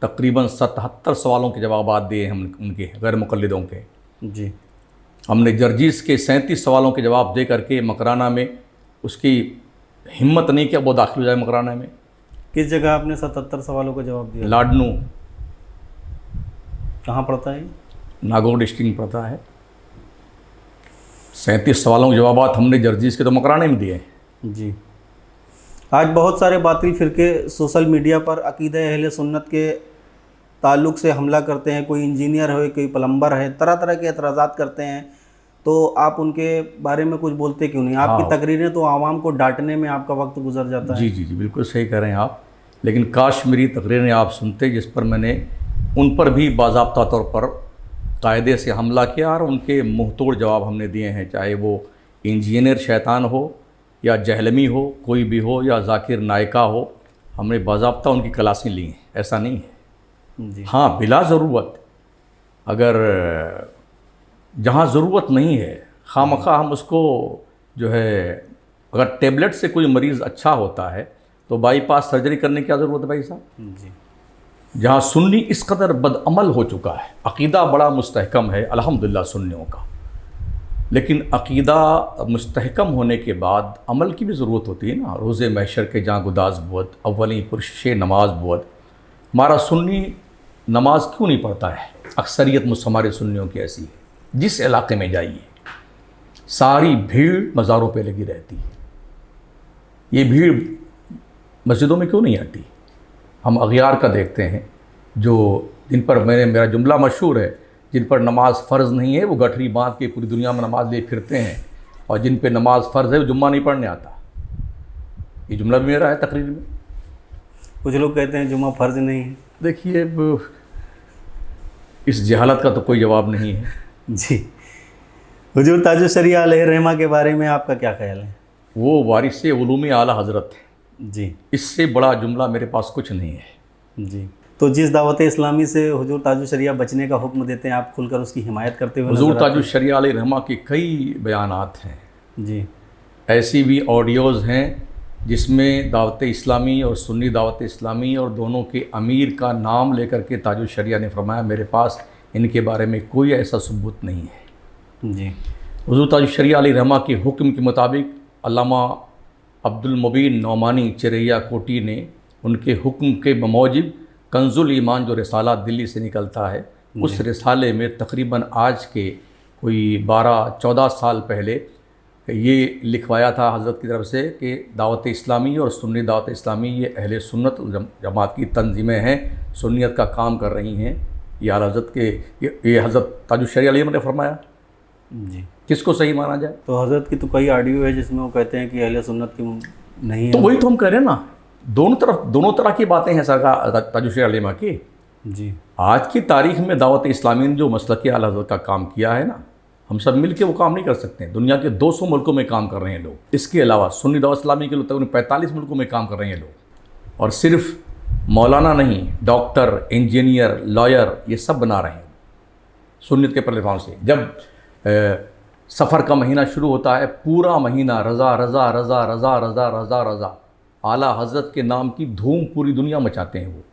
Speaker 2: तकरीबन 77 सवालों के जवाबात दिए हम उनके गैर मुक़ल्लिदों के।
Speaker 1: जी।
Speaker 2: हमने जर्जीस के 37 सवालों के जवाब दे करके मकराना में उसकी हिम्मत नहीं कि वो दाखिल हो जाए मकराना में।
Speaker 1: किस जगह आपने 77 सवालों का जवाब दिया?
Speaker 2: लाडनू,
Speaker 1: कहाँ पड़ता है?
Speaker 2: नागौर डिस्ट्रिक्ट में पड़ता है। 37 सवालों के जवाब हमने जर्जीस के तो मकराने में दिए।
Speaker 1: जी। आज बहुत सारे बातिल फ़िरके सोशल मीडिया पर अक़ीदा अहले सुन्नत के ताल्लुक़ से हमला करते हैं। कोई इंजीनियर है, कोई प्लम्बर है, तरह तरह के एतराज़ात करते हैं, तो आप उनके बारे में कुछ बोलते क्यों नहीं? आपकी तकरीरें तो आवाम को डांटने में आपका वक्त गुजर जाता है।
Speaker 2: जी जी जी, बिल्कुल सही कह रहे हैं आप। लेकिन काश मेरी तकरीरें आप सुनते जिस पर मैंने उन पर भी बाज़ाब्ता तौर पर कायदे से हमला किया और उनके मुँह तोड़ जवाब हमने दिए हैं, चाहे वो इंजीनियर शैतान हो या जहलमी हो, कोई भी हो, या जाकिर नायका हो, हमने बाज़ाब्ता उनकी क्लासें ली हैं, ऐसा नहीं है।
Speaker 1: जी।
Speaker 2: हाँ, बिला ज़रूरत अगर जहाँ ज़रूरत नहीं है खामखा हम उसको जो है, अगर टेबलेट से कोई मरीज़ अच्छा होता है तो बाईपास सर्जरी करने की क्या ज़रूरत है भाई साहब?
Speaker 1: जी।
Speaker 2: जहाँ सुन्नी इस कदर बदअमल हो चुका है, अक़ीदा बड़ा मुस्तहकम है अल्हम्दुलिल्लाह सुन्नियों का, लेकिन अक़ीदा मुस्तहकम होने के बाद अमल की भी ज़रूरत होती है ना। रोज़े महशर के जहाँ गुदाज बुअद अव्वली पुरश नमाज बुअद, हमारा सुन्नी नमाज क्यों नहीं पढ़ता है? अक्सरियत हमारे सुन्नियों की ऐसी है। जिस इलाके में जाइए सारी भीड़ मज़ारों पे लगी रहती है। ये भीड़ मस्जिदों में क्यों नहीं आती? हम अगियार का देखते हैं जो जिन पर मेरा जुमला मशहूर है, जिन पर नमाज फ़र्ज़ नहीं है वो गठरी बांध के पूरी दुनिया में नमाज ले फिरते हैं, और जिन पे नमाज फ़र्ज़ है वो जुम्मा नहीं पढ़ने आता। ये जुमला भी मेरा है तकरीर में।
Speaker 1: कुछ लोग कहते हैं जुम्मा फ़र्ज़ नहीं है।
Speaker 2: देखिए, इस जहालत का तो कोई जवाब नहीं है।
Speaker 1: जी। हुजूर ताजुश शरिया अलैहिर्रहमा के बारे में आपका क्या ख्याल है?
Speaker 2: वो वारिस उलूम आला हज़रत है।
Speaker 1: जी।
Speaker 2: इससे बड़ा जुमला मेरे पास कुछ नहीं है।
Speaker 1: जी। तो जिस दावत इस्लामी से हुजूर ताजुश शरिया बचने का हुक्म देते हैं, आप खुलकर उसकी हिमायत करते हुए
Speaker 2: हुजूर ताजुश शरिया अलैहिर्रहमा के कई बयानात हैं।
Speaker 1: जी।
Speaker 2: ऐसी भी ऑडियोज़ हैं जिसमें दावत इस्लामी और सुन्नी दावत इस्लामी और दोनों के अमीर का नाम लेकर के ताजुश शरिया ने फरमाया, मेरे पास इनके बारे में कोई ऐसा सबूत नहीं है।
Speaker 1: जी।
Speaker 2: हुजूर ताजुश शरिया अलैहिर्रहमा के हुक्म के मुताबिक अल्लामा अब्दुल मुबीन नौमानी चिरैया कोटी ने उनके हुक्म के बमौजिब कंजुल ईमान जो रिसाला दिल्ली से निकलता है, उस रिसाले में तकरीबन आज के कोई 12-14 साल पहले ये लिखवाया था हज़रत की तरफ से कि दावत इस्लामी और सुन्नी दावत इस्लामी ये अहले सुन्नत जमात की तंजीमें हैं, सुन्नियत का काम कर रही हैं। ये हज़रत के ये हज़रत ताजुश शरिया अलैहिर्रहमा ने फरमाया।
Speaker 1: जी।
Speaker 2: किसको सही माना जाए?
Speaker 1: तो हज़रत की तो कई ऑडियो है जिसमें वो कहते हैं कि अहले सुन्नत की नहीं है।
Speaker 2: तो वही तो हम कह रहे हैं ना, दोनों तरह की बातें हैं सरकार ताजुश शरिया अलैहिर्रहमा की।
Speaker 1: जी।
Speaker 2: आज की तारीख में दावत इस्लामी ने जो मसलक आला हज़रत का काम किया है ना, हम सब मिल के वो काम नहीं कर सकते हैं। दुनिया के 200 मुल्कों में काम कर रहे हैं लोग। इसके अलावा सुन्नी दावत इस्लामी के लोग तकरीबन 45 मुल्कों में काम कर रहे हैं लोग। और सिर्फ मौलाना नहीं, डॉक्टर, इंजीनियर, लॉयर, ये सब बना रहे हैं सुन्नियत के प्लेटफॉर्म से। जब सफ़र का महीना शुरू होता है, पूरा महीना रज़ा रज़ा रज़ा रज़ा रज़ा रज़ा रज़ा आला हज़रत के नाम की धूम पूरी दुनिया मचाते हैं। वो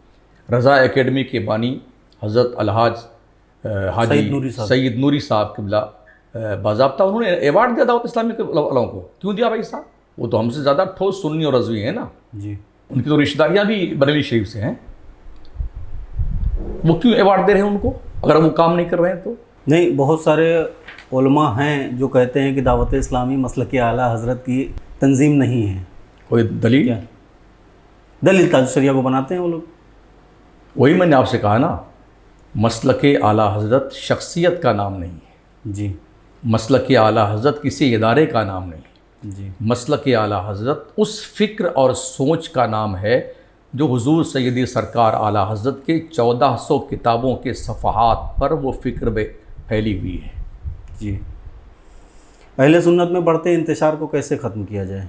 Speaker 2: रज़ा एकेडमी के बानी हज़रत अलहाज हाजी सैयद नूरी साहब किबला बाज़ाब्ता उन्होंने एवार्ड दिया दावत इस्लामी के वालों को। क्यों दिया भाई साहब? वो तो हमसे ज़्यादा ठोस सुन्नी और रज़वी हैं ना
Speaker 1: जी।
Speaker 2: उनकी तो रिश्तेदारियाँ भी बरेली शरीफ से हैं। वो क्यों एवार्ड दे रहे हैं उनको अगर वो काम नहीं कर रहे हैं तो? नहीं,
Speaker 1: बहुत सारे उलमा हैं जो कहते हैं कि दावत इस्लामी मसलक आला हज़रत की तंजीम नहीं है।
Speaker 2: कोई दलील?
Speaker 1: क्या दलील? ताजुशरिया को बनाते हैं वो लोग।
Speaker 2: वही मैंने आपसे कहा ना, मसलक आला हज़रत शख्सियत का नाम नहीं है
Speaker 1: जी।
Speaker 2: मसलक आला हज़रत किसी इदारे का नाम नहीं है
Speaker 1: जी।
Speaker 2: मसलक आला हज़रत उस फ़िक्र और सोच का नाम है जो हुज़ूर सैयदी सरकार आला हज़रत के 1400 किताबों के सफ़हात पर वो फ़िक्र फैली हुई है।
Speaker 1: जी। अहले सुन्नत में बढ़ते इंतशार को कैसे ख़त्म किया जाए?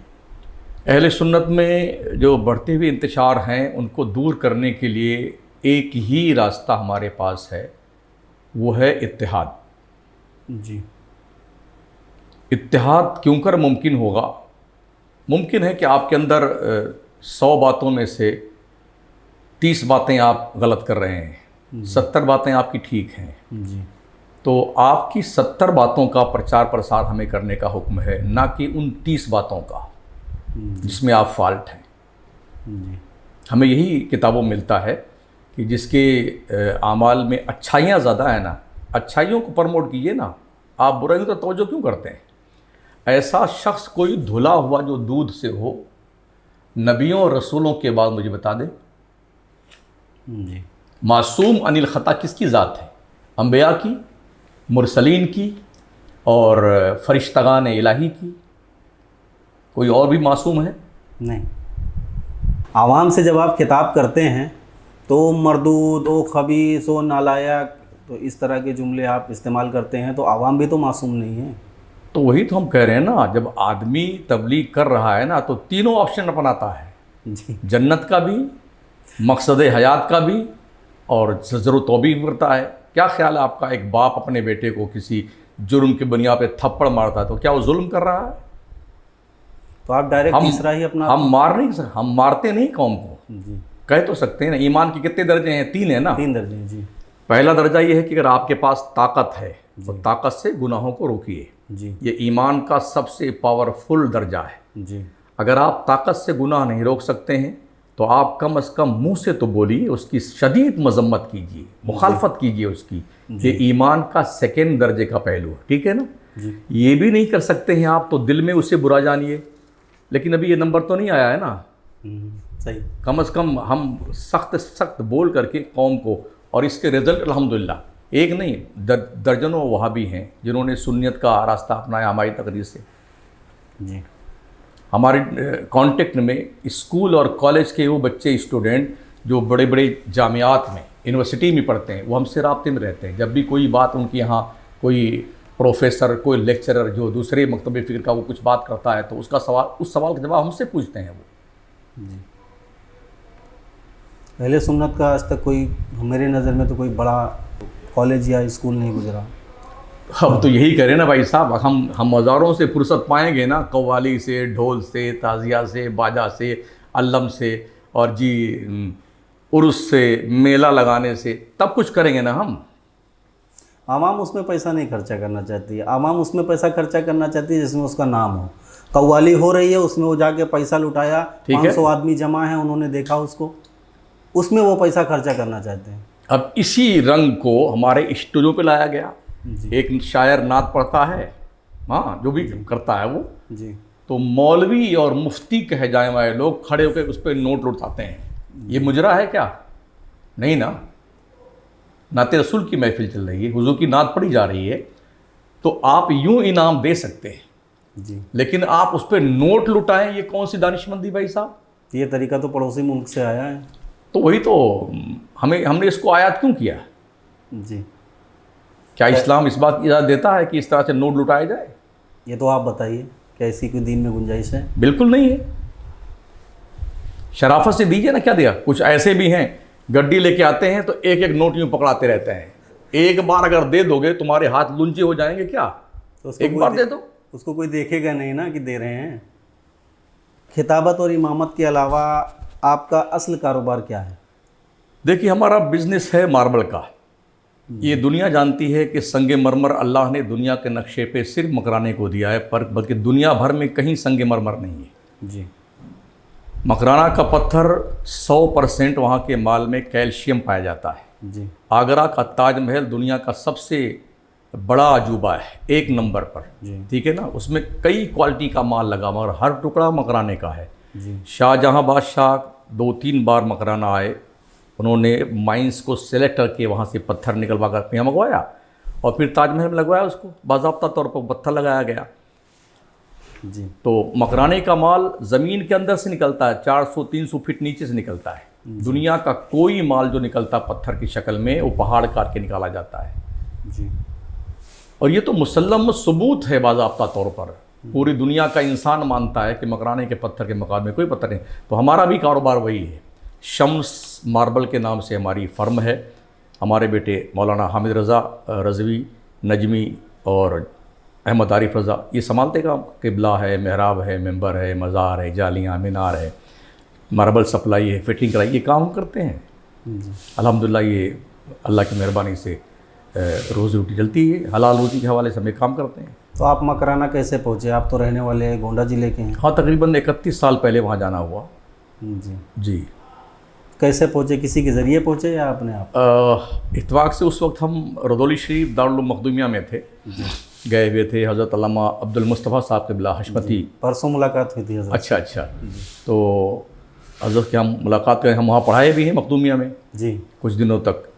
Speaker 2: अहले सुन्नत में जो बढ़ते हुए इंतशार हैं उनको दूर करने के लिए एक ही रास्ता हमारे पास है, वो है इत्तिहाद।
Speaker 1: जी।
Speaker 2: इत्तिहाद क्यों कर मुमकिन होगा? मुमकिन है कि आपके अंदर 100 बातों में से 30 बातें आप गलत कर रहे हैं, 70 बातें आपकी ठीक हैं।
Speaker 1: जी।
Speaker 2: तो आपकी 70 बातों का प्रचार प्रसार हमें करने का हुक्म है, ना कि उन 30 बातों का जिसमें आप फॉल्ट हैं।
Speaker 1: जी।
Speaker 2: हमें यही किताबों में मिलता है कि जिसके आमाल में अच्छाइयाँ ज़्यादा है ना, अच्छाइयों को प्रमोट कीजिए ना, आप बुराइयों पर तवज्जो क्यों करते हैं? ऐसा शख्स कोई धुला हुआ जो दूध से हो, नबियों और रसूलों के बाद मुझे बता दे।
Speaker 1: जी।
Speaker 2: मासूम अनिल ख़ता किसकी ज़ात है? अंबिया की, मुरसलीन की और फरिश्तगान इलाही की। कोई और भी मासूम है?
Speaker 1: नहीं। आवाम से जब आप खिताब करते हैं तो मरदूद, ओ खबीस, ओ नालायक, तो इस तरह के जुमले आप इस्तेमाल करते हैं, तो आवाम भी तो मासूम नहीं है।
Speaker 2: तो वही तो हम कह रहे हैं ना, जब आदमी तबलीग कर रहा है ना तो तीनों ऑप्शन अपनाता है
Speaker 1: जी।
Speaker 2: जन्नत का भी, मकसद हयात का भी और ज़रूरत तौबीक भी करता है। क्या ख्याल है आपका, एक बाप अपने बेटे को किसी जुर्म की बुनियाद पे थप्पड़ मारता है तो क्या वो जुल्म कर रहा है?
Speaker 1: तो आप डायरेक्ट तीसरा ही अपना।
Speaker 2: हम मार नहीं सकते, हम मारते नहीं कौम को।
Speaker 1: जी।
Speaker 2: कह तो सकते हैं ना, ईमान के कितने दर्जे हैं? 3 है ना।
Speaker 1: 3 दर्जे हैं। जी।
Speaker 2: पहला दर्जा ये है कि अगर आपके पास ताकत है तो ताकत से गुनाहों को रोकिए।
Speaker 1: जी।
Speaker 2: ये ईमान का सबसे पावरफुल दर्जा है।
Speaker 1: जी।
Speaker 2: अगर आप ताकत से गुनाह नहीं रोक सकते हैं तो आप कम अज़ कम मुंह से तो बोलिए, उसकी शदीद मजम्मत कीजिए, मुखालफत कीजिए उसकी। ये ईमान का सेकेंड दर्जे का पहलू है, ठीक है ना।
Speaker 1: जी।
Speaker 2: ये भी नहीं कर सकते हैं आप तो दिल में उसे बुरा जानिए, लेकिन अभी ये नंबर तो नहीं आया है ना।
Speaker 1: सही।
Speaker 2: कम अज़ कम हम सख्त बोल करके कौम को, और इसके रिज़ल्ट अल्हम्दुलिल्लाह एक नहीं दर्जनों वहाबी हैं जिन्होंने सुन्नियत का रास्ता अपनाया हमारी तकरीर से।
Speaker 1: जी।
Speaker 2: हमारे कांटेक्ट में स्कूल और कॉलेज के वो बच्चे, स्टूडेंट जो बड़े बड़े जामियात में, यूनिवर्सिटी में पढ़ते हैं, वो हमसे राब्ते में रहते हैं। जब भी कोई बात उनके यहाँ कोई प्रोफेसर, कोई लेक्चरर जो दूसरे मकतब फ़िक्र का वो कुछ बात करता है तो उसका सवाल, उस सवाल का जवाब हमसे पूछते हैं वो।
Speaker 1: जी। अहले सुन्नत का आज तक कोई, मेरे नज़र में तो कोई बड़ा कॉलेज या स्कूल नहीं गुजरा।
Speaker 2: हम तो यही करें ना भाई साहब, हम मज़ारों से फुर्सत पाएंगे ना, कव्वाली से, ढोल से, ताज़िया से, बाजा से, अल्लम से और जी उर्स से, मेला लगाने से, तब कुछ करेंगे ना हम।
Speaker 1: आवाम उसमें पैसा नहीं खर्चा करना चाहती है। आवाम उसमें पैसा खर्चा करना चाहती है जिसमें उसका नाम हो। कव्वाली हो रही है, उसमें वो जाके पैसा लुटाया, 500 आदमी जमा है, उन्होंने देखा उसको, उसमें वो पैसा खर्चा करना चाहते हैं।
Speaker 2: अब इसी रंग को हमारे स्टूडियो पे लाया गया। एक शायर नात पढ़ता है, हाँ, जो भी करता है वो
Speaker 1: जी,
Speaker 2: तो मौलवी और मुफ्ती कहे जाए वाले लोग खड़े होकर उस पर नोट लुटाते हैं। ये मुजरा है क्या? नहीं ना। नाते रसूल की महफिल चल रही है, हुजूर की नात पढ़ी जा रही है, तो आप यूं इनाम दे सकते हैं
Speaker 1: जी,
Speaker 2: लेकिन आप उस पर नोट लुटाएं, ये कौन सी दानिशमंदी भाई साहब?
Speaker 1: ये तरीका तो पड़ोसी मुल्क से आया है।
Speaker 2: तो वही तो हमने इसको आयात क्यों किया?
Speaker 1: जी,
Speaker 2: क्या इस्लाम इस बात की इजाज़त देता है कि इस तरह से नोट लुटाया जाए?
Speaker 1: ये तो आप बताइए, क्या इसी कोई दीन में गुंजाइश है?
Speaker 2: बिल्कुल नहीं है। शराफत से दीजिए ना, क्या दिया। कुछ ऐसे भी हैं, गड्डी लेके आते हैं तो एक एक नोट यूँ पकड़ाते रहते हैं। एक बार अगर दे दोगे तुम्हारे हाथ लुंचे हो जाएंगे क्या?
Speaker 1: तो उसको
Speaker 2: एक बार दे दो।
Speaker 1: उसको कोई देखेगा नहीं ना कि दे रहे हैं। खिताबत और इमामत के अलावा आपका असल कारोबार क्या है?
Speaker 2: देखिए, हमारा बिजनेस है मार्बल का। ये दुनिया जानती है कि संगे मरमर अल्लाह ने दुनिया के नक्शे पे सिर्फ मकराने को दिया है, पर बल्कि दुनिया भर में कहीं संगे मरमर नहीं है।
Speaker 1: जी,
Speaker 2: मकराना का पत्थर 100% वहाँ के माल में कैल्शियम पाया जाता है।
Speaker 1: जी,
Speaker 2: आगरा का ताजमहल दुनिया का सबसे बड़ा अजूबा है, 1 नंबर पर।
Speaker 1: जी,
Speaker 2: ठीक है ना, उसमें कई क्वालिटी का माल लगा, मगर हर टुकड़ा मकराने का है।
Speaker 1: जी,
Speaker 2: शाहजहाँ बादशाह 2-3 बार मकराना आए, उन्होंने माइंस को सेलेक्ट करके वहाँ से पत्थर निकलवा कर यहाँ मंगवाया और फिर ताजमहल में लगवाया। उसको बाज़ाब्ता तौर पर पत्थर लगाया गया।
Speaker 1: जी,
Speaker 2: तो मकराने का माल ज़मीन के अंदर से निकलता है, 400-300 फीट नीचे से निकलता है। दुनिया का कोई माल जो निकलता पत्थर की शक्ल में, वो पहाड़ काट के निकाला जाता है।
Speaker 1: जी,
Speaker 2: और ये तो मुसल्लम सबूत है बाज़ाब्ता तौर पर। पूरी दुनिया का इंसान मानता है कि मकराने के पत्थर के मुकाबले कोई पत्थर नहीं। तो हमारा भी कारोबार वही है। शम्स मार्बल के नाम से हमारी फ़र्म है। हमारे बेटे मौलाना हामिद रज़ा रज़वी, नजमी और अहमद आरिफ रज़ा ये संभालते काम। किबला है, मेहराब है, मेंबर है, मज़ार है, जालियाँ, मीनार है, मार्बल सप्लाई है, फिटिंग कराई, ये काम हम करते हैं। अल्हम्दुलिल्लाह ये अल्लाह की मेहरबानी से रोज़ी रोटी चलती है। हलाल रोज़ी के हवाले से हम ये काम करते हैं।
Speaker 1: तो आप मकराना कैसे पहुँचे? आप तो रहने वाले गोंडा ज़िले के हैं।
Speaker 2: हाँ, तकरीबन 31 साल पहले वहाँ जाना हुआ।
Speaker 1: जी,
Speaker 2: जी।
Speaker 1: कैसे पहुँचे? किसी के ज़रिए पहुँचे या अपने आप?
Speaker 2: इत्तफाक से उस वक्त हम रदौली शरीफ दारुल उलूम मखदूमिया में थे, गए हुए थे। हज़रत अल्लामा अब्दुल मुस्तफ़ा साहब क़िबला हशमती।
Speaker 1: परसों मुलाकात हुई थी हज़रत।
Speaker 2: अच्छा अच्छा। तो हज़रत के हम मुलाकात करें, हम वहाँ पढ़ाए भी हैं मखदूमिया में
Speaker 1: जी,
Speaker 2: कुछ दिनों तक।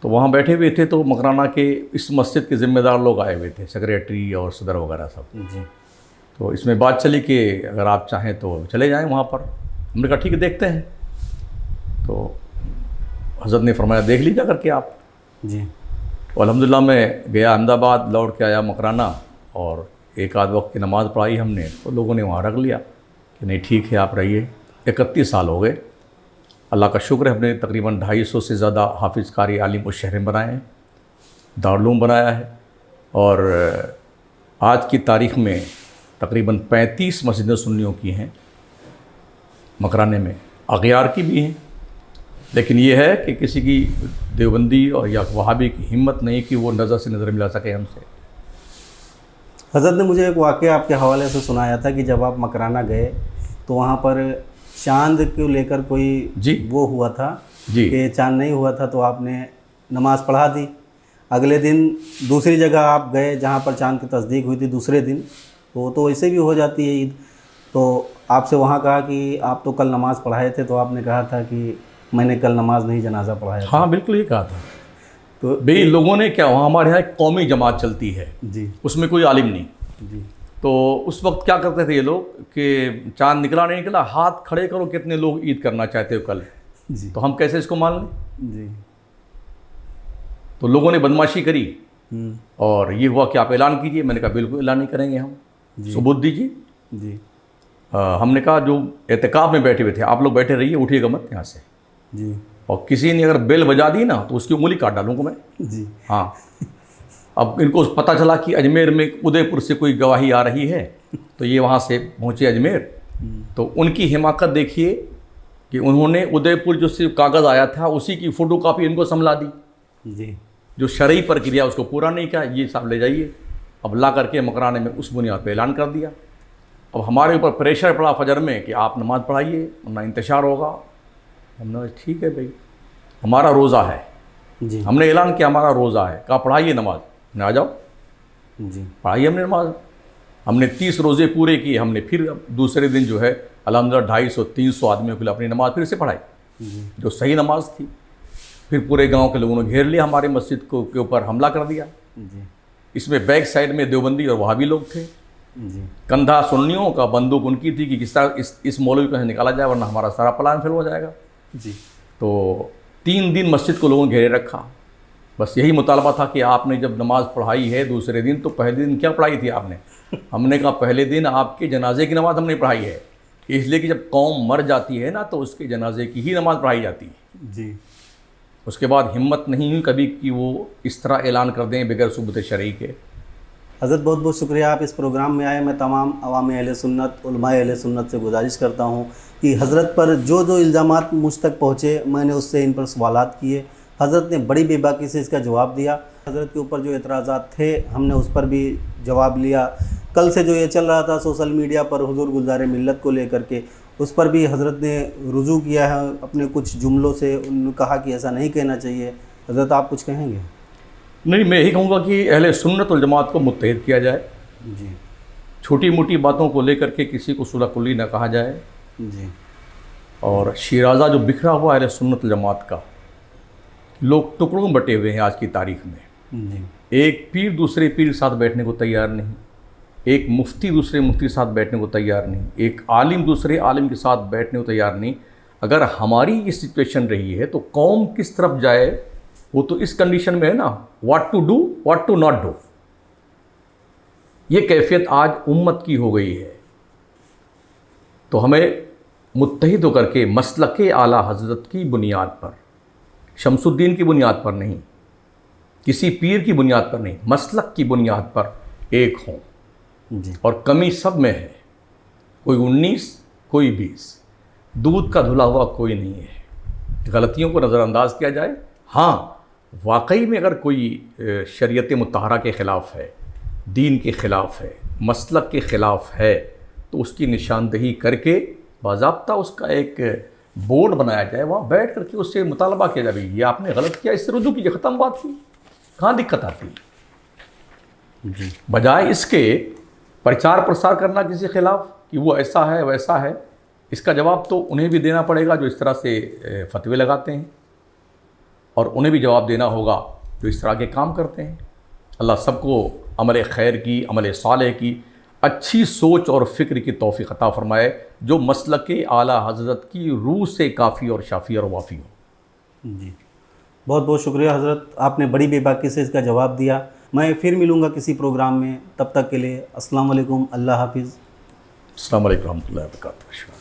Speaker 2: तो वहाँ बैठे हुए थे तो मकराना के इस मस्जिद के ज़िम्मेदार लोग आए हुए थे, सेक्रेटरी और सदर वगैरह सब।
Speaker 1: जी,
Speaker 2: तो इसमें बात चली कि अगर आप चाहें तो चले जाएं वहाँ पर। हमने कहा ठीक है, देखते हैं। तो हज़रत ने फरमाया देख लीजिए करके आप।
Speaker 1: जी,
Speaker 2: तो अल्हम्दुलिल्लाह मैं गया अहमदाबाद, लौट के आया मकराना और एक आध वक्त की नमाज़ पढ़ाई हमने। तो लोगों ने वहाँ रख लिया कि नहीं ठीक है आप रहिए। 31 साल हो गए। अल्लाह का शुक्र है, हमने तकरीबन 250 से ज़्यादा हाफिज़ कारी आलिम उस शहर में बनाए हैं, दारुल बनाया है। और आज की तारीख़ में तकरीबन 35 मस्जिदें सुन्नियों की हैं मकराने में, अग़यार की भी हैं। लेकिन ये है कि किसी की देवबंदी और या वहाबी की हिम्मत नहीं कि वो नज़र से नज़र मिला सके हमसे।
Speaker 1: हज़रत ने मुझे एक वाक़या आपके हवाले से सुनाया था कि जब आप मकराना गए तो वहाँ पर चांद को लेकर कोई
Speaker 2: जी
Speaker 1: वो हुआ था
Speaker 2: जी
Speaker 1: कि चांद नहीं हुआ था, तो आपने नमाज़ पढ़ा दी। अगले दिन दूसरी जगह आप गए जहाँ पर चांद की तस्दीक हुई थी, दूसरे दिन तो वैसे भी हो जाती है ईद। तो आपसे वहाँ कहा कि आप तो कल नमाज़ पढ़ाए थे, तो आपने कहा था कि मैंने कल नमाज नहीं जनाजा पढ़ाया था।
Speaker 2: हाँ बिल्कुल ये कहा था।
Speaker 1: तो
Speaker 2: भाई लोगों ने क्या, वहाँ हमारे यहाँ एक कौमी जमात चलती है,
Speaker 1: जी,
Speaker 2: उसमें कोई आलिम नहीं।
Speaker 1: जी,
Speaker 2: तो उस वक्त क्या करते थे ये लोग कि चांद निकला नहीं निकला, हाथ खड़े करो कितने लोग ईद करना चाहते हो कल।
Speaker 1: जी,
Speaker 2: तो हम कैसे इसको मान लें?
Speaker 1: जी,
Speaker 2: तो लोगों ने बदमाशी करी और ये हुआ कि आप ऐलान कीजिए। मैंने कहा बिल्कुल ऐलान नहीं करेंगे हम, सबूत दीजिए।
Speaker 1: जी,
Speaker 2: हमने कहा जो एहतिकाफ में बैठे हुए थे आप लोग बैठे रहिए, उठिएगा मत यहाँ से।
Speaker 1: जी,
Speaker 2: और किसी ने अगर बेल बजा दी ना तो उसकी उंगली काट डालूंगा मैं।
Speaker 1: जी,
Speaker 2: हाँ, अब इनको पता चला कि अजमेर में उदयपुर से कोई गवाही आ रही है, तो ये वहाँ से पहुँचे अजमेर। तो उनकी हिमाकत देखिए कि उन्होंने उदयपुर जो सिर्फ कागज़ आया था उसी की फ़ोटोकॉपी इनको संभला दी।
Speaker 1: जी,
Speaker 2: जो शरई प्रक्रिया उसको पूरा नहीं किया, ये सब ले जाइए। अब ला करके मकराने में उस बुनियाद पर ऐलान कर दिया। अब हमारे ऊपर प्रेशर पड़ा फजर में कि आप नमाज़ पढ़ाइए वरना इंतशार होगा। हमने ठीक है भाई, हमारा रोज़ा है,
Speaker 1: जी,
Speaker 2: हमने ऐलान किया हमारा रोज़ा है। कहा पढ़ाइए नमाज, हमने आ जाओ
Speaker 1: जी,
Speaker 2: पढ़ाइए हमने नमाज। हमने 30 रोज़े पूरे किए। हमने फिर दूसरे दिन जो है अल्हम्दुलिल्लाह 250-300 आदमियों के लिए अपनी नमाज़ फिर से पढ़ाई, जो सही नमाज थी। फिर पूरे गांव के लोगों ने घेर लिया हमारे मस्जिद को के ऊपर, हमला कर दिया।
Speaker 1: जी,
Speaker 2: इसमें बैक साइड में देवबंदी और वहाबी लोग थे।
Speaker 1: जी,
Speaker 2: कंधा सुन्नियों का, बंदूक उनकी थी कि किस तरह इस मौलवी को निकाला जाए वरना हमारा सारा प्लान फेल हो जाएगा।
Speaker 1: जी,
Speaker 2: तो 3 दिन मस्जिद को लोगों ने घेरे रखा। बस यही मुतालबा था कि आपने जब नमाज़ पढ़ाई है दूसरे दिन, तो पहले दिन क्या पढ़ाई थी आपने? हमने कहा पहले दिन आपके जनाजे की नमाज़ हमने पढ़ाई है, इसलिए कि जब कौम मर जाती है ना तो उसके जनाजे की ही नमाज़ पढ़ाई जाती है
Speaker 1: जी।
Speaker 2: उसके बाद हिम्मत नहीं हुई कभी कि वो इस तरह ऐलान कर दें बगैर सुबूत शरई के।
Speaker 1: हज़रत बहुत बहुत शुक्रिया आप इस प्रोग्राम में आए। मैं तमाम अवाम अहले सुन्नत, उलमाए अहले सुन्नत से गुजारिश करता हूँ कि हज़रत पर जो जो इल्ज़ामात मुझ तक पहुँचे मैंने उससे इन पर सवालात किए। हज़रत ने बड़ी बेबाकी से इसका जवाब दिया। हज़रत के ऊपर जो एतराज़ात थे हमने उस पर भी जवाब लिया। कल से जो ये चल रहा था सोशल मीडिया पर हुज़ूर गुलज़ार मिल्लत को लेकर के, उस पर भी हज़रत ने रुजू किया है अपने कुछ जुमलों से। उन्होंने कहा कि ऐसा नहीं कहना चाहिए। हज़रत आप कुछ कहेंगे?
Speaker 2: नहीं, मैं यही कहूँगा कि अहले सुन्नत वल जमात को मुत्तहिद किया जाए।
Speaker 1: जी
Speaker 2: छोटी मोटी बातों को लेकर के किसी को सुलह कुल्ली न कहा जाए।
Speaker 1: जी।
Speaker 2: और शिराज़ा जो बिखरा हुआ अहले सुन्नत वल जमात का, लोग टुकड़ों में बटे हुए हैं आज की तारीख में।
Speaker 1: जी।
Speaker 2: एक पीर दूसरे पीर के साथ बैठने को तैयार नहीं, एक मुफ्ती दूसरे मुफ्ती के साथ बैठने को तैयार नहीं, एक आलिम दूसरे आलिम के साथ बैठने को तैयार नहीं। अगर हमारी ये सिचुएशन रही है तो कौम किस तरफ जाए, वो तो इस कंडीशन में है ना, what to do what to not do. ये कैफियत आज उम्मत की हो गई है। तो हमें मुत्तहिद होकर के मसलक आला हज़रत की बुनियाद पर, शमसुद्दीन की बुनियाद पर नहीं, किसी पीर की बुनियाद पर नहीं, मसलक की बुनियाद पर एक हों।
Speaker 1: जी।
Speaker 2: और कमी सब में है, कोई 19 कोई 20, दूध का धुला हुआ कोई नहीं है। गलतियों को नज़रअंदाज किया जाए। हाँ, वाकई में अगर कोई शरीयत मुतहरा के ख़िलाफ़ है, दीन के ख़िलाफ़ है, मसलक के ख़िलाफ़ है, तो उसकी निशानदही करके बाज़ाब्ता उसका एक बोर्ड बनाया जाए, वहाँ बैठ करके उससे मुतालबा किया जाए, ये आपने गलत किया, इससे रुजू कीजिए, ख़त्म बात की। कहाँ दिक्कत आती है?
Speaker 1: जी।
Speaker 2: बजाय इसके प्रचार प्रसार करना किसी खिलाफ कि वो ऐसा है वैसा है, इसका जवाब तो उन्हें भी देना पड़ेगा जो इस तरह से फतवे लगाते हैं, और उन्हें भी जवाब देना होगा जो इस तरह के काम करते हैं। अल्लाह सबको अमल खैर की, अमल सालेह की अच्छी सोच और फ़िक्र की तौफ़ीक़ अता फ़रमाए, जो मसलक आला हज़रत की रूह से काफ़ी और शाफ़ी और वाफ़ी हो।
Speaker 1: जी, बहुत बहुत शुक्रिया हज़रत, आपने बड़ी बेबाकी से इसका जवाब दिया। मैं फिर मिलूँगा किसी प्रोग्राम में, तब तक के लिए अस्सलाम वालेकुम, अल्लाह हाफ़िज़।
Speaker 2: अस्सलाम वालेकुम रहमतुल्लाहि व बरकातुहू।